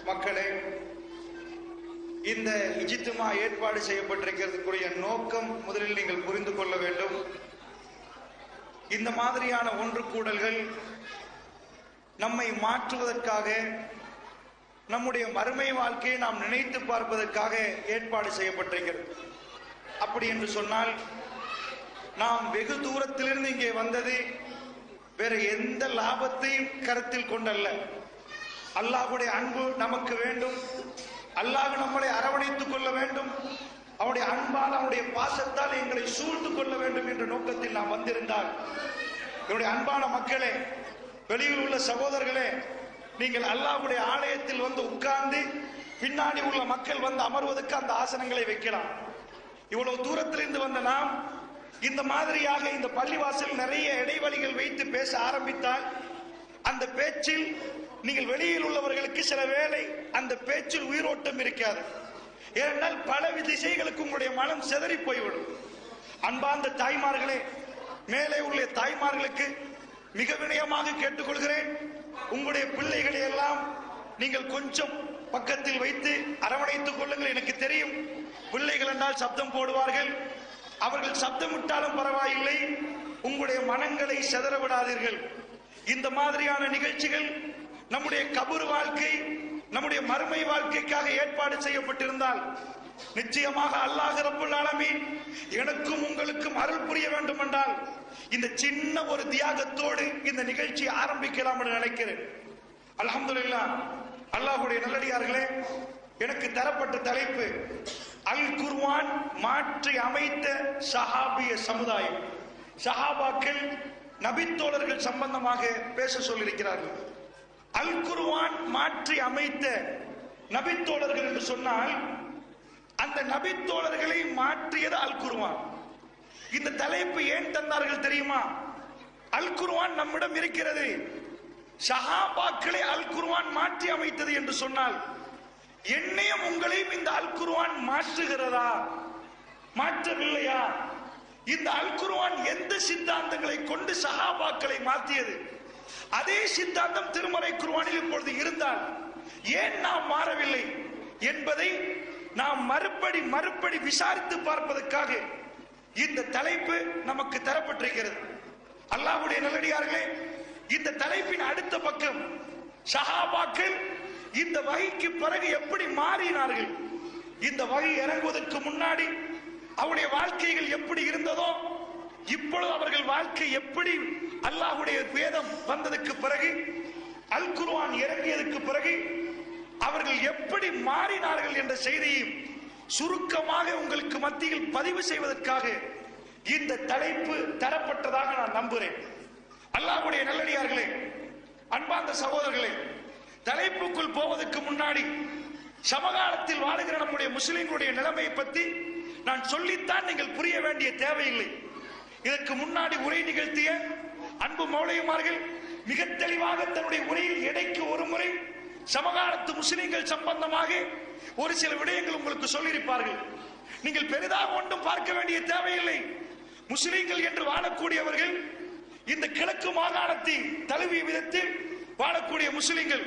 மக்களே, இந்த இஜ்திமா ஏற்பாடு செய்யப்பட்டிருக்கிறதுக்குரிய நோக்கம் முதலில் நீங்கள் புரிந்து கொள்ள வேண்டும். இந்த மாதிரியான ஒன்று கூடல்கள் நம்மை மாற்றுவதற்காக, நம்முடைய மறுமை வாழ்க்கையை நாம் நினைத்து பார்ப்பதற்காக ஏற்பாடு செய்யப்பட்டிருக்கிறது. அப்படி என்று சொன்னால், நாம் வெகு தூரத்திலிருந்து இங்கே வந்தது வேற எந்த லாபத்தையும் கருத்தில் கொண்டல்ல. அல்லாஹ்வுடைய அன்பு நமக்கு வேண்டும், அல்லாஹ் நம்மளை அரவணைத்துக் கொள்ள வேண்டும், அவருடைய அன்பால் அவருடைய பாசத்தால் எங்களை சூழ்ந்து கொள்ள வேண்டும் என்ற நோக்கத்தில் நாம் வந்திருந்தால், என்னுடைய அன்பான மக்களே, வெளியில் உள்ள சகோதரர்களே, நீங்கள் அல்லாஹ்வுடைய ஆலயத்தில் வந்து உட்கார்ந்து பின்னாடி உள்ள மக்கள் வந்து அமர்வதற்கு அந்த ஆசனங்களை வைக்கலாம். இவ்வளவு தூரத்திலிருந்து வந்த நாம் இந்த மாதிரியாக இந்த பள்ளிவாசல் நிறைய இடைவெளிகள் வைத்து பேச ஆரம்பித்தால், அந்த பேச்சில் நீங்கள் வெளியில் உள்ளவர்களுக்கு சில வேளை அந்த பேச்சில் உயிரோட்டம் இருக்காது. ஏனென்றால் பல திசைகளுக்கு உங்களுடைய மனம் சிதறி போய்விடும். அன்பார்ந்த தாய்மார்களே, மேலே உள்ள தாய்மார்களுக்கு மிக வினயமாக கேட்டுக்கொள்கிறேன், உங்களுடைய பிள்ளைகளை எல்லாம் நீங்கள் கொஞ்சம் பக்கத்தில் வைத்து அரவணைத்துக் கொள்ளுங்கள். எனக்கு தெரியும், பிள்ளைகள் என்றால் சப்தம் போடுவார்கள். அவர்கள் சப்தமிட்டாலும் பரவாயில்லை, உங்களுடைய மனங்களை சிதற விடாதீர்கள். இந்த மாதிரியான நிகழ்ச்சிகள் நம்முடைய கபர் வாழ்க்கை, நம்முடைய மறுமை வாழ்க்கைக்காக ஏற்பாடு செய்யப்பட்டிருந்தால் நிச்சயமாக அல்லாஹ் ரப்பல் ஆலமீன் எனக்கும் உங்களுக்கும் அருள் புரிய வேண்டும் என்றால் இந்த சின்ன ஒரு தியாகத்தோடு இந்த நிகழ்ச்சி ஆரம்பிக்கலாம் என்று நினைக்கிறேன். அல்ஹம்துலில்லாஹ். அல்லாஹ்வுடைய நல்லடியார்களே, எனக்கு தரப்பட்ட தலைப்பு அல் குர்ஆன் மாற்றி அமைத்த சஹாபிய சமுதாயம். சஹாபாக்கள், நபித்தோழர்கள் சம்பந்தமாக பேச சொல்லியிருக்கிறார்கள். அல் குர்ஆன் மாற்றி அமைத்த நபித்தோழர்கள் என்று சொன்னால், அந்த நபித்தோழர்களை மாற்றியது அல் குர்ஆன். இந்த தலைப்பு ஏன் தந்தார்கள் தெரியுமா? அல் குர்ஆன் நம்மிடம் இருக்கிறது, சஹாபாக்களை அல் குர்ஆன் மாற்றி அமைத்தது என்று சொன்னால், என்னையும் உங்களையும் இந்த அல் குர்ஆன் மாற்றுகிறதா, மாற்றவில்லையா? இந்த அல் குர்ஆன் எந்த சித்தாந்தங்களை கொண்டு சஹாபாக்களை மாற்றியது, அதே சித்தாந்தம் திருமறை குர்ஆனில் இப்பொழுது இருந்தால் ஏன் நாம் மாறவில்லை என்பதை நாம் மறுபடி விசாரித்து பார்ப்பதற்காக இந்த தலைப்பு நமக்கு தரப்பட்டிருக்கிறது. அல்லாஹ்வுடைய நல்லடியார்களே, இந்த தலைப்பின் அடுத்த பக்கம் சஹாபாக்கள் இந்த வகைக்கு பிறகு எப்படி மாறினார்கள், இந்த வகை இறங்குவதற்கு முன்னாடி அவருடைய வாழ்க்கைகள் எப்படி இருந்ததோ, இப்பொழுது அவர்கள் வாழ்க்கை எப்படி, அல்லாஹ்வுடைய வேதம் வந்ததற்கு பிறகு, அல் குர்ஆன் இறங்கியதற்கு பிறகு அவர்கள் எப்படி மாறினார்கள் என்ற செய்தியை சுருக்கமாக உங்களுக்கு மத்தியில் பதிவு செய்வதற்காக இந்த தலைப்பு தரப்பட்டதாக நான் நம்புகிறேன். அல்லாஹ்வுடைய நல்லடியார்களே, அன்பார்ந்த சகோதரர்களே, தலைப்புக்குள் போவதற்கு முன்னாடி சமகாலத்தில் வாழுகிற நம்முடைய முஸ்லிம்களுடைய நிலைமையை பற்றி நான் சொல்லித்தான் நீங்கள் புரிய வேண்டிய தேவையில்லை. இதற்கு முன்னாடி உரை நிகழ்த்திய அன்பு மௌலைமார்கள் மிக தெளிவாக தன்னுடைய உரையில் இடைக்கு ஒரு முறை சமகாலத்து முஸ்லிம்கள் சம்பந்தமாக ஒரு சில விடயங்கள் உங்களுக்கு சொல்லியிருப்பார்கள். நீங்கள் பெரிதாக ஒன்றும் பார்க்க வேண்டிய தேவையில்லை. முஸ்லிம்கள் என்று வாழக்கூடியவர்கள், இந்த கிழக்கு மாகாணத்தில் தழுவிய விதத்தில் வாழக்கூடிய முஸ்லிம்கள்,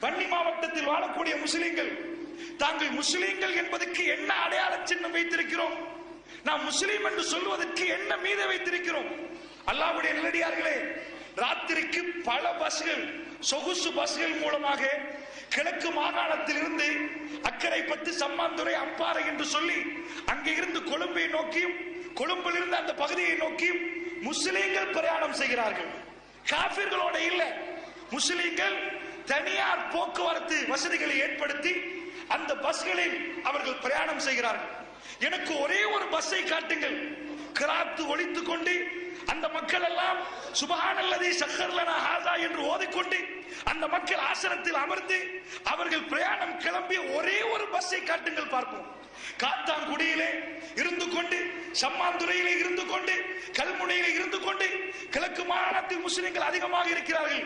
வன்னி மாவட்டத்தில் வாழக்கூடிய முஸ்லிம்கள், தாங்கள் முஸ்லிம்கள் என்பதற்கு என்ன அடையாள சின்னம் வைத்திருக்கிறோம், நாம் முஸ்லிம் என்று சொல்வதற்கு என்ன மீது வைத்திருக்கிறோம்? அல்லாஹ்வுடைய நல்லடியார்களே, ராத்திரிக்கு பல பஸ்கள், சொகுசு பஸ்கள் மூலமாக கிழக்கு மாகாணத்தில் இருந்து அக்கரைப்பத்து, சம்மாந்துறை, அம்பாறை என்று சொல்லி அங்கே இருந்து கொழும்பை நோக்கியும், கொழும்பில் இருந்து அந்த பகுதியை நோக்கியும் முஸ்லிம்கள் பிரயாணம் செய்கிறார்கள். காபிர்களோட இல்ல, முஸ்லிம்கள் தனியார் போக்குவரத்து வசதிகளை ஏற்படுத்தி அந்த பஸ்களில் அவர்கள் பிரயாணம் செய்கிறார்கள். எனக்கு ஒரே ஒரு பஸ்ஸை காட்டுங்கள், கிராத்து ஒலித்துக் கொண்டு அந்த மக்கள் எல்லாம் சுப்ஹானல்லதி சக்கர் லனா ஹாஸா என்று ஓதிக்கொண்டு அந்த மக்கள் ஆசனத்தில் அமர்ந்து அவர்கள் பிரயாணம் கிளம்பிய ஒரே ஒரு பஸ்ஸை காட்டுங்கள் பார்ப்போம். காத்தாங்குடியிலே இருந்து கொண்டு, சம்மாந்துறையிலே இருந்து கொண்டு, கல்முனையிலே இருந்து கொண்டு, கிழக்கு மாகாணத்தில் முஸ்லிம்கள் அதிகமாக இருக்கிறார்கள்.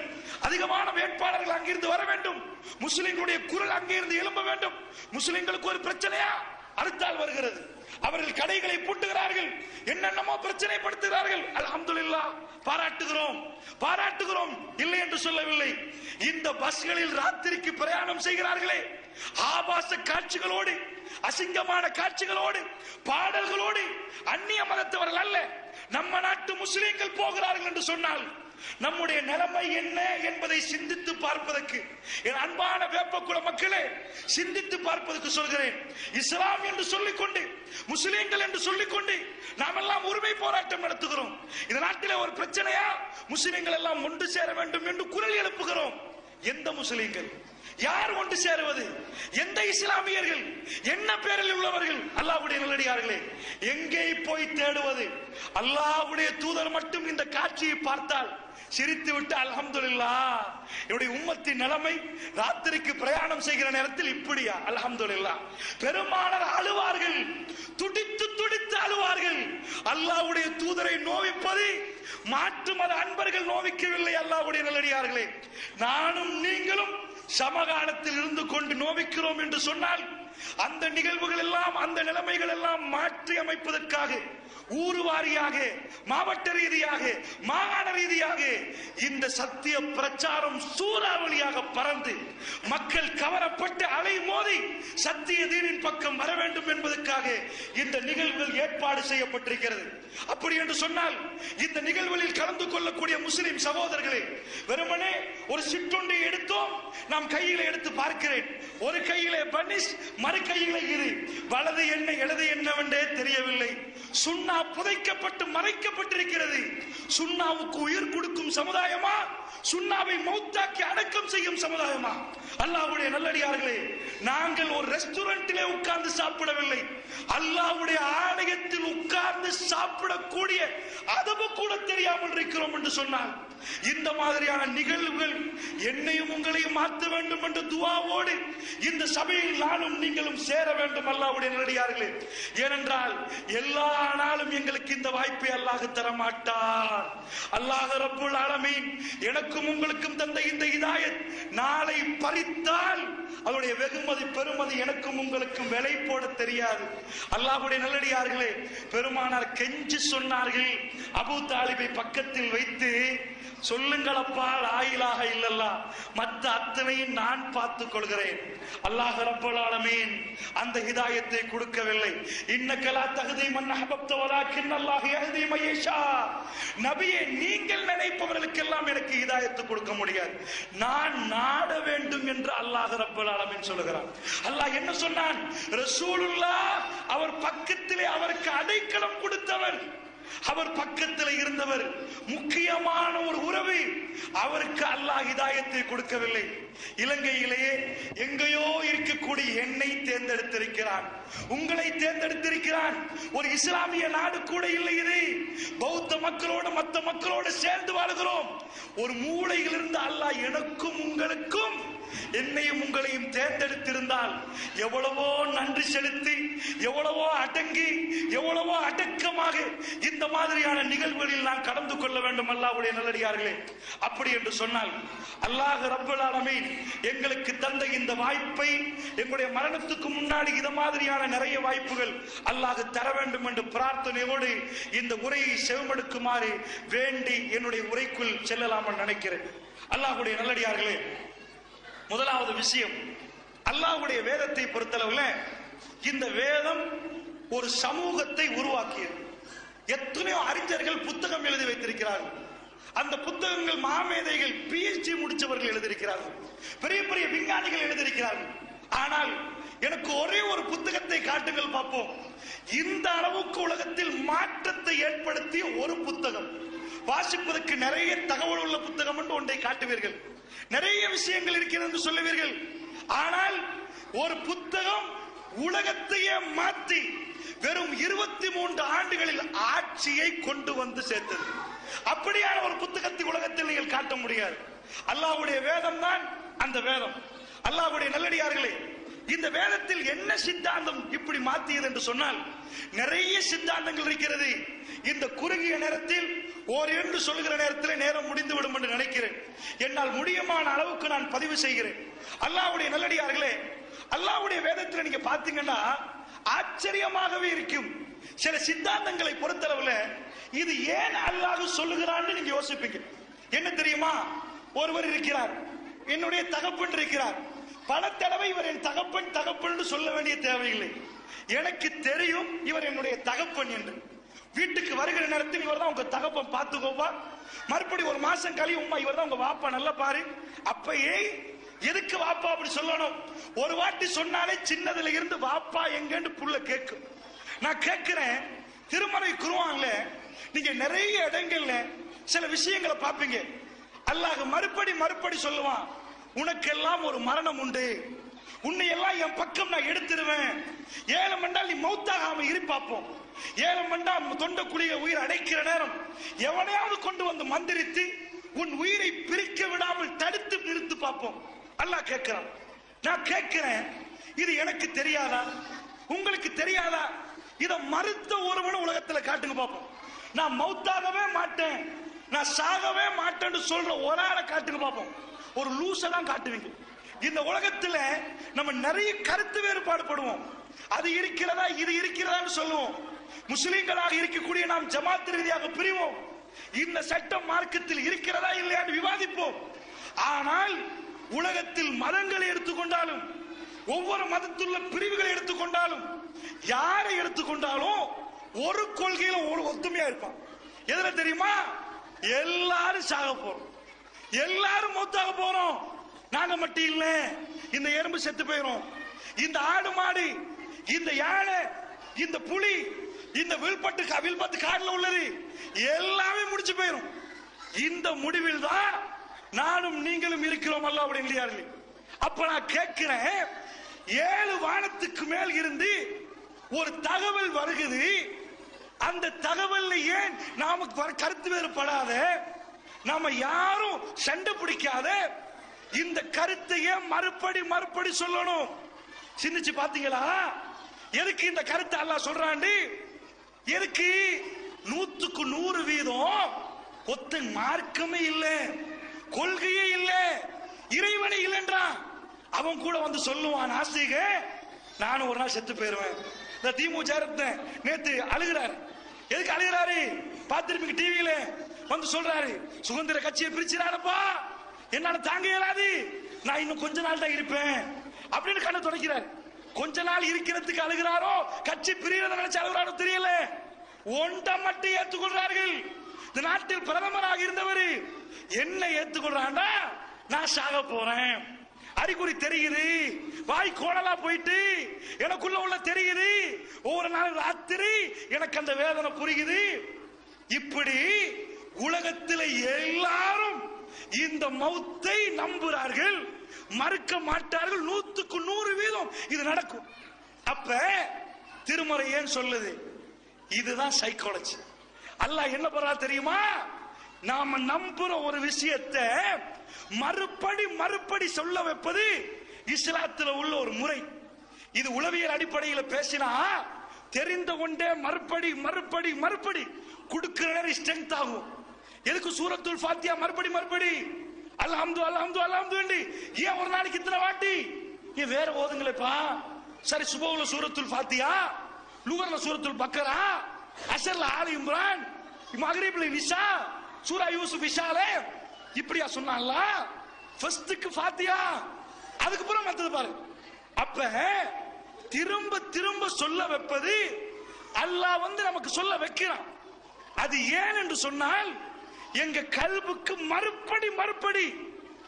அதிகமான வேட்பாளர்கள் அங்கிருந்து வர வேண்டும், முஸ்லிம்களுடைய குரல் அங்கிருந்து எழும்ப வேண்டும். முஸ்லிம்களுக்கு ஒரு பிரச்சனையா, அடுத்தால் வருகிறது. அவர்கள் கடைகளை பூட்டுகிறார்கள், என்னென்னமோ பிரச்சனைப்படுத்துகிறார்கள். அல்ஹம்துலில்லாஹ், பாராட்டுகிறோம் பாராட்டுகிறோம், இல்லை என்று சொல்லவில்லை. இந்த பஸ்களில் ராத்திரிக்கு பிரயாணம் செய்கிறார்களே, ஆபாச காட்சிகளோடு, அசிங்கமான காட்சிகளோடு, பாடல்களோடு, அந்நிய மதத்தவர்கள் அல்ல, நம்ம நாட்டு முஸ்லிம்கள் போகிறார்கள் என்று சொன்னால் நம்முடைய நிலைமை என்ன என்பதை சிந்தித்து பார்ப்பதற்கு, என் அன்பான வேப்பக்குள மக்களே, சிந்தித்து பார்ப்பதற்கு சொல்கிறேன். இஸ்லாம் என்று சொல்லிக்கொண்டு, முஸ்லிம்கள் என்று சொல்லிக்கொண்டு நாம் எல்லாம் உரிமை போராட்டம் நடத்துகிறோம். இந்த நாட்டிலே ஒரு பிரச்சனையா, முஸ்லிம்கள் எல்லாம் ஒன்று சேர வேண்டும் என்று குரல் எழுப்புகிறோம். எந்த முஸ்லிம்கள்? யார் ஒன்று சேருவது? எந்த இஸ்லாமியர்கள்? என்ன பேரில் உள்ளவர்கள்? அல்லாஹ்வுடைய நல்லடியார்களே, எங்கே போய் தேடுவது? அல்லாஹ்வுடைய தூதர் மட்டும் இந்த காட்சியை பார்த்தால் சிரித்து விட்டு அல்ஹம்துலில்லாஹ், என்னுடைய உம்மத்தின் நிலைமை ராத்திரிக்கு பிரயாணம் செய்கிற நேரத்தில் இப்படியா? அல்ஹம்துலில்லாஹ். பெருமானார் அழுவார்கள், துடித்து துடித்து அழுவார்கள். அல்லாஹ்வுடைய தூதரை நோவிப்பது மாற்று மத அன்பர்கள் நோவிக்கவில்லை. அல்லாஹ்வுடைய நல்லடியார்களே, நானும் நீங்களும் சமகாலத்தில் இருந்து கொண்டு நோவிக்கிறோம் என்று சொன்னால், அந்த நிகழ்வுகள் எல்லாம், அந்த நிலைமைகள் எல்லாம் மாற்றி அமைப்பதற்காக ஊர் வாரியாக, மாவட்ட ரீதியாக, மாகாண ரீதியாக இந்த சத்திய பிரச்சாரம் சூறாவளியாக பறந்து மக்கள் கவரப்பட்டு அலை மோதி சத்திய தீனின் பக்கம் வர வேண்டும் என்பதற்காக இந்த நிகழ்வுகள் ஏற்பாடு செய்யப்பட்டிருக்கிறது. அப்படி என்று சொன்னால், இந்த நிகழ்வுகளில் கலந்து கொள்ளக்கூடிய முஸ்லிம் சகோதரர்களே, வெறுமனே ஒரு சிற்றுண்டி எடுத்தோம், நாம் கையில எடுத்து பார்க்கிறேன், ஒரு கையிலே பனிஷ், மறு கையிலே இரு, வலது என்ன இடது என்னவென்றே தெரியவில்லை. சுண்ணா புதைக்கப்பட்டு மறைக்கப்பட்டிருக்கிறது. சுண்ணாவுக்கு உயிர் கொடுக்கும் சமுதாயமா, சுண்ணாவை மௌத்தாக்கி அடக்கம் செய்யும் சமுதாயமா? அல்லாஹ்வுடைய நல்லடியார்களே, நாங்கள் ஒரு ரெஸ்டாரண்டிலே உட்கார்ந்து சாப்பிடவில்லை, அல்லாஹ்வுடைய ஆலயத்தில் உட்கார்ந்து சாப்பிடக்கூடிய அதவு கூட தெரியாமல் இருக்கிறோம் என்று சொன்னால், இந்த மாதிரியான நிகழ்வுகள் என்னையும் உங்களையும் மாற்ற வேண்டும் என்ற துஆவோடு இந்த சபையில் நானும் நீங்களும் சேர வேண்டும். அல்லாஹ்வுடைய நல்லடியார்களே, ஏனென்றால் எல்லா நாளும் எங்களுக்கு இந்த வாய்ப்பை அல்லாஹ் தர மாட்டார். அல்லாஹ் ரப்புல் ஆலமீன் எனக்கும் உங்களுக்கும் தந்த இந்த ஹிதாயத் நாளை பறித்தால் அவருடைய வெகுமதி பெருமதி எனக்கும் உங்களுக்கும் விலை போட தெரியாது. அல்லாஹ்வுடைய நல்லடியார்களே, பெருமானார் கெஞ்சி சொன்னார்கள், அபூ தாலிபை பக்கத்தில் வைத்து, சொல்லுங்களப்பா லா இலாஹ இல்லல்லாஹ், மற்ற அத்தனையும் நான் பார்த்துக் கொள்கிறேன். அல்லாஹ் ரப்பல் ஆலமீன் அந்த ஹிதாயத்தை கொடுக்கவில்லை. இன்னக லா தஹ்தி மன் அஹ்பப்த வலாக்கின் அல்லாஹ் யஹ்தி மன் யஷா. நபியே, நீங்கள் நினைப்பவர்களுக்கெல்லாம் எனக்கு ஹிதாயத்து கொடுக்க முடியாது, நான் நாட வேண்டும் என்று அல்லாஹ் ரப்பல் ஆலமீன் சொல்கிறான். அல்லாஹ் என்ன சொன்னான்? ரசூலுல்லாஹ் அவர் பக்கத்திலே அவருக்கு அடைக்கலம் கொடுத்தவர், அவர் பக்கத்தில் இருந்தவர், முக்கியமான ஒரு உறவு, அவருக்கு அல்லாஹ் ஹிதாயத்தை கொடுக்கவில்லை. இலங்கையிலேயே எங்கேயோ இருக்கக்கூடிய என்னை தேர்ந்தெடுத்திருக்கிறான், உங்களை தேர்ந்தெடுத்திருக்கிறான். ஒரு இஸ்லாமிய நாடு கூட இல்லை இது. பௌத்த மக்களோடு மற்ற மக்களோடு சேர்ந்து வாழ்கிறோம். ஒரு மூலையிலிருந்து அல்லாஹ் எனக்கும் உங்களுக்கும், என்னையும் உங்களையும் தேர்ந்தெடுத்திருந்தால் எவ்வளவோ நன்றி செலுத்தி, எவ்வளவோ அடங்கி, எவ்வளவோ அடக்கமாக இந்த மாதிரியான நிகழ்வுகளில் நான் கலந்து கொள்ள வேண்டும். அல்லாஹ்வுடைய நல்லடியார்களே, அப்படி என்று சொன்னால் அல்லாஹ் ரப்பல் ஆலமீன் எங்களுக்கு தந்த இந்த வாய்ப்பை, எங்களுடைய மரணத்துக்கு முன்னாடி இந்த மாதிரியான நிறைய வாய்ப்புகள் அல்லாஹ் தர வேண்டும் என்று பிரார்த்தனையோடு இந்த உரையை செவிமடுக்குமாறு வேண்டி என்னுடைய உரைக்குள் செல்லலாம் நினைக்கிறேன். அல்லாஹ்வுடைய நல்லடியார்களே, முதலாவது விஷயம், அல்லாஹ்வுடைய வேதத்தை பொறுத்தளவுல இந்த வேதம் ஒரு சமூகத்தை உருவாக்கியது. எத்தனையோ அறிஞர்கள் புத்தகம் எழுதி வைத்திருக்கிறார்கள். அந்த புத்தகங்கள் மாமேதைகள், PhD முடிச்சவர்கள் எழுதியிருக்கிறார்கள், பெரிய பெரிய விஞ்ஞானிகள் எழுதியிருக்கிறார்கள். ஆனால் எனக்கு ஒரே ஒரு புத்தகத்தை காட்டுங்கள் பார்ப்போம். இந்த அளவுக்கு உலகத்தில் மாற்றத்தை ஏற்படுத்திய ஒரு புத்தகம், வாசிப்பதற்கு நிறைய தகவல் உள்ள புத்தகம் என்று ஒன்றை காட்டுவீர்கள், நிறைய விஷயங்கள் இருக்கிறது என்று சொல்லுவீர்கள். ஆனால் ஒரு புத்தகம் உலகத்தையே மாற்றி வெறும் 23 ஆண்டுகளில் ஆட்சியை கொண்டு வந்து சேர்த்தது. அப்படியான ஒரு புத்தகத்தை உலகத்தில் நீங்கள் காட்ட முடியாது. அல்லாஹ்வுடைய வேதம் தான் அந்த வேதம். அல்லாஹ்வுடைய நல்லடியார்களே, இந்த வேதத்தில் என்ன சித்தாந்தம் இப்படி மாற்றியது என்று சொன்னால், நிறைய சித்தாந்தங்கள் இருக்கிறது. இந்த குறுகிய நேரத்தில் என்று சொல்லுகிற நேரத்தில் நேரம் முடிந்துவிடும் என்று நினைக்கிறேன். என்னால் முடியுமான அளவுக்கு நான் பதிவு செய்கிறேன். அல்லாஹ்வுடைய நல்லடியார்களே, அல்லாஹ்வுடைய வேதத்தில் நீங்க பாத்தீங்கன்னா ஆச்சரியமாகவே இருக்கும். சில சித்தாந்தங்களை பொறுத்தளவுல இது ஏன் அல்லாஹ் சொல்லுகிறான்னு நீங்க யோசிப்பீங்க. என்ன தெரியுமா? ஒருவர் இருக்கிறார், என்னுடைய தகப்பன் இருக்கிறார். பல தடவை இவர் என் தகப்பன் தகப்பன் சொல்ல வேண்டிய தேவையில்லை. எனக்கு தெரியும் இவர் என்னுடைய தகப்பன் என்று. வீட்டுக்கு வருகிற நேரத்தில் இவர் தான் உங்க தகப்பன், பார்த்துக்கோப்பா. மறுபடி ஒரு மாசம் கழிவு, உமா இவர் தான் உங்க வாப்பா, நல்லா பாரு. அப்பயே எதுக்கு வாப்பா அப்படி சொல்லணும்? ஒரு வாட்டி சொன்னாலே சின்னதுல இருந்து வாப்பா எங்கன்னு புள்ள கேட்கும். நான் கேட்கிறேன், திருமறை குர்ஆன்ல நீங்க நிறைய இடங்கள்ல சில விஷயங்களை பார்ப்பீங்க. அல்லாஹ் மறுபடி சொல்லுவான், உனக்கெல்லாம் ஒரு மரணம் உண்டு, உன்னை எல்லாம் என் பக்கம் நான் எடுத்துருவேன். 7 மண்டால் நீ மௌத்தாகாம இருப்பாப்போம். 7 மண்டா தொண்ட குழிய உயிர் அடைக்கிற நேரம் எவனையாவது கொண்டு வந்து மந்திரித்து உன் உயிரை பிரிக்க விடாமல் தடுத்து நிறுத்து பார்ப்போம். அல்லாஹ் கேட்கிறான். நான் கேட்கிறேன், இது எனக்கு தெரியாதா? உங்களுக்கு தெரியாதா? இதை மறுத்த ஒருவன் உலகத்துல காட்டுங்க பார்ப்போம். நான் மௌத்தாகவே மாட்டேன், நான் சாகவே மாட்டேன்னு சொல்ற ஒரு ஆளை காட்டுங்க பார்ப்போம். ஒரு லூசை தான் காட்டுவீங்க. இந்த உலகத்துல நம்ம நிறைய கருத்து வேறுபாடு படுவோம். அது இருக்கிறதா இது இருக்கிறதான்னு சொல்லுவோம். முஸ்லிம்களாக இருக்கக்கூடிய நாம் ஜமாத் ரீதியாக பிரிவோம். இந்த சட்டம் மார்க்கத்தில் இருக்கிறதா இல்லையான்னு விவாதிப்போம். ஆனால் உலகத்தில் மதங்களை எடுத்துக்கொண்டாலும், ஒவ்வொரு மதத்துள்ள பிரிவுகளை எடுத்துக்கொண்டாலும், யாரை எடுத்துக்கொண்டாலும் ஒரு கொள்கையில ஒரு ஒத்துமையா இருப்பான். எதுல தெரியுமா? எல்லாரும் சாக போறோம், எல்லாரும் மௌத்தாக போறோம். நாங்க மட்டும் இல்ல, இந்த எறும்பு செத்து போயிரும், இந்த ஆடு மாடு, இந்த யானை, இந்த புலி, இந்த வில்பத்து காடுல உள்ளது எல்லாமே முடிச்சு போயிரும். இந்த முடிவில் தான் நானும் நீங்களும் இருக்கிறோம். அல்ல அப்படி இல்லையாரு? அப்ப நான் கேட்கிறேன், 7 வானத்துக்கு மேல் இருந்து ஒரு தகவல் வருகிறது. அந்த தகவல் ஏன் நாம கருத்து வேறுபடாத, நாம யாரும் சண்டை பிடிக்காத இந்த கருத்தையே மறுபடி சொல்லணும்? சிந்திச்சு பாத்தீங்களா? எதுக்கு இந்த கருத்தை அல்லாஹ் சொல்றாண்டு? எதுக்கு? 100க்கு 100 வீதம் ஒத்த மார்க்கமே இல்ல, கொள்கையே இல்ல, இறைவனே இல்லைன்றான். அவன் கூட வந்து சொல்லுவான், நாஸ்திக நானும் ஒரு நாள் செத்து போயிருவேன். இந்த திமுக நேத்து அழுகிறாரு. எதுக்கு அழுகிறாரு? பார்த்திருப்பீங்க டிவியில வந்து சொல்றாரு, சுதந்திர கட்சியை பிரிச்சிடானப்பா, என்னால தாங்க இயலாது, நான் இன்னும் கொஞ்ச நாள் தான் இருப்பேன் அப்படின்னு கண்ணை துடைக்கிறார். கொஞ்ச நாள் இருக்கிறதுக்கு அழுகிறாரோ, கட்சி பிரிகிறத நினைச்சு அழுகிறாரோ தெரியல. ஒன்றை மட்டும் ஏற்றுக்கொள்றார்கள். இந்த நாட்டில் பிரதமராக இருந்தவர் என்ன ஏற்றுக்கொள்றாண்டா, நான் சாக போறேன், அறிகுறி தெரியுது, வாய் கோணலா போயிட்டு எனக்குள்ள உள்ள தெரியுது, ஒவ்வொரு நாள் ராத்திரி எனக்கு அந்த வேதனை புரியுது. இப்படி உலகத்தில் எல்லாரும் இந்த மௌத்தை நம்புறார்கள், மறுக்க மாட்டார்கள். 100க்கு 100 வீதம் இது நடக்கும். அப்ப திருமறை ஏன் சொல்லுது? இதுதான் சைக்காலஜி. அல்லாஹ் என்ன பண்றா தெரியுமா? நாம நம்புற ஒரு விஷயத்தை மறுபடி சொல்ல வைப்பது இஸ்லாத்துல உள்ள ஒரு முறை. இது உளவியல் அடிப்படையில் பேசினா தெரிந்த கொண்டே மறுபடி கொடுக்கிற ஸ்ட்ரென்த் ஆகும். எதுக்கு சூரத்துல் ஃபாத்தியா மறுபடி அல்ஹம்து ஏன் ஒரு நாளைக்கு இத்தனை வாட்டி? ஏன் வேற ஓதுங்களேப்பா. சரி, சுபவுல சூரத்துல் ஃபாத்தியா, லுகர்ல சூரத்துல் பக்கரா, அஸர்ல ஆலி இம்ரான், மக்ரிப்ல நிசா, சூரா யூசுப் இஷாலே, இப்படியா சொன்னான்ல? ஃபர்ஸ்ட்க்கு ஃபாத்தியா, அதுக்கு அப்புறம் மத்தது பாரு. அப்ப திரும்ப சொல்ல வைப்பது அல்லாஹ் வந்து நமக்கு சொல்ல வைக்கிறான். அது ஏன் என்று சொன்னால், எங்க கல்புக்கு மறுபடி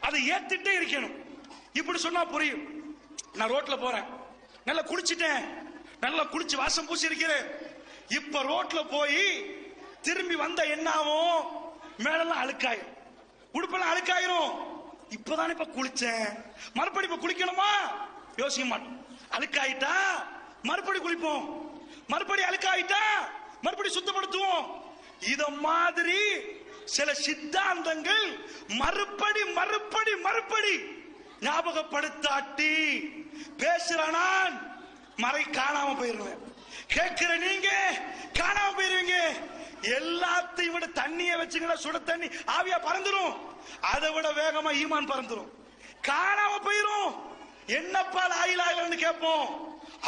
அதை ஏத்திட்டே இருக்கணும். இப்படி சொன்னா புரியும். நான் ரோட்ல போறேன், நல்லா குளிச்சுட்டேன், நல்லா குளிச்சு வாசம் பூசி இருக்கிறேன். இப்ப ரோட்ல போய் திரும்பி வந்த என்ன ஆகும்? மேலெல்லாம் அழுக்காயிரும், உடுப்பெல்லாம் அழுக்காயிரும். இப்பதானே இப்ப குளிச்சேன், மறுபடி இப்ப குளிக்கணுமா? யோசிக்க மாட்டோம். அழுக்காயிட்டா மறுபடி குளிப்போம், மறுபடி அழுக்காயிட்டா மறுபடி சுத்தப்படுத்துவோம். இத மாதிரி சில சித்தாந்தங்கள் மறுபடி ஞாபகப்படுத்தாட்டி பேசுறான், மறை காணாம போயிருவேன். கேட்கிற நீங்க காணாம போயிருவீங்க. எல்லாத்தையும் விட தண்ணிய வச்சுங்கன்னா சுட தண்ணி ஆவியா பறந்துரும், அதை விட வேகமா ஈமான் பறந்துரும், காணாம போயிரும். என்னப்பா லாயிலாயிலன்னு கேட்போம்.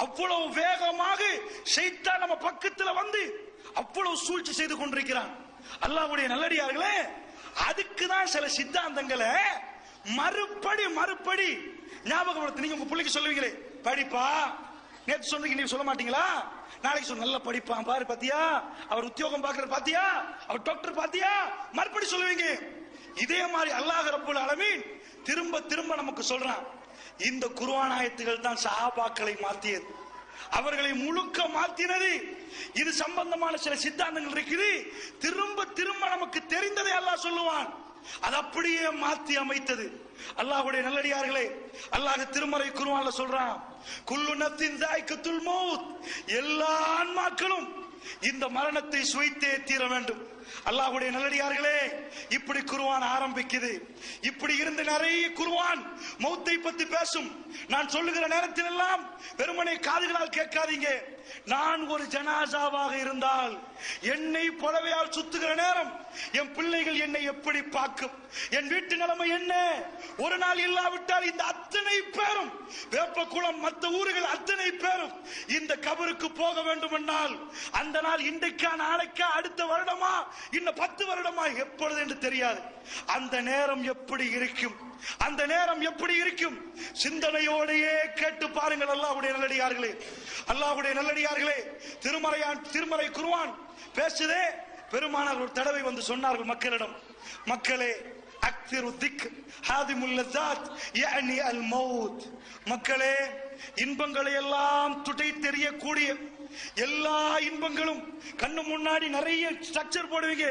அவ்வளவு வேகமாக ஷைத்தான் நம்ம பக்கத்துல வந்து அவ்வளவு சூழ்ச்சி செய்து கொண்டிருக்கிறான். அல்லாஹ்வுடைய நல்லடியார்களே, அதுக்குதான் சில சித்தாந்தங்களை மறுபடி ஞாபகப்படுத்த. நீங்க உங்க பிள்ளைக்கு சொல்லுவீங்களே, படிப்பா, நேற்று சொன்னீங்க, நீங்க சொல்ல மாட்டீங்களா? நாளைக்கு சொல்ல, நல்லா படிப்பான் பாரு, பாத்தியா அவர் உத்தியோகம் பார்க்கறது, பாத்தியா அவர் டாக்டர், பாத்தியா, மறுபடி சொல்லுவீங்க. இதே மாதிரி அல்லாஹ் ரப்பல் ஆலமீன் திரும்ப திரும்ப நமக்கு சொல்றான். இந்த குர்ஆன் ஆயத்துகள் தான் சஹாபாக்களை மாற்றியது, அவர்களை முழுக்க மாற்றினது. இது சம்பந்தமான சில சித்தாந்தங்கள் இருக்குது. திரும்ப திரும்ப நமக்கு தெரிந்ததை அல்லாஹ் சொல்லுவான், அது அப்படியே மாற்றி அமைத்தது. அல்லாஹ்வுடைய நல்லடியார்களே, அல்லாஹ் திருமறை குர்ஆன்ல சொல்றான், குல்லு நஃப்ஸின் ஸாயிகத்துல் மௌத், எல்லா ஆன்மாக்களும் இந்த மரணத்தை சுவைத்தே தீர வேண்டும். அல்லாஹ்வுடைய நல்லடியார்களே, இப்படி குர்ஆன் ஆரம்பிக்குது. இப்படி இருந்த நிறைய குர்ஆன் மௌத்தை பத்தி பேசும். நான் சொல்லுகிற நேரத்தில் எல்லாம் வெறுமனே காதுகளால் கேட்காதீங்க. நான் ஒரு ஜனாசாவாக இருந்தால் என்னை புடவையால் சுத்துகிற நேரம் என் பிள்ளைகள் என்னை எப்படி பார்க்கும், என் வீட்டு நிலைமை என்ன? ஒரு நாள் இல்லாவிட்டால் இந்த அத்தனை பேரும், வேப்பக்குளம் மற்ற ஊர்கள் அத்தனை பேரும் இந்த கபருக்கு போக வேண்டும் என்றால் அந்த நாள் இன்றைக்கா நாளைக்கா அடுத்த வருடமா இன்னும் 10 வருடமா எப்பொழுது என்று தெரியாது. அந்த நேரம் எப்படி இருக்கும், அந்த நேரம் எப்படி இருக்கும்? சிந்தனையோடையே கேட்டு பாருங்கள். அல்லாஹ்வுடைய நல்லடியார்களே, அல்லாஹ்வுடைய நல்லடியார்களே, திருமறை குர்ஆன் பேசுதே. பெருமானார் ஒரு தடவை வந்து சொன்னார்கள் மக்களிடம், மக்களே, அக்திரு திக் ஹாதிமுல் லஸாத் யஅனி அல் மௌத், மக்களே, இன்பங்களை எல்லாம் துடை தெரியக்கூடிய எல்லா இன்பங்களும் கண்ணு முன்னாடி நிறைய ஸ்ட்ரக்சர் போடுவீங்க.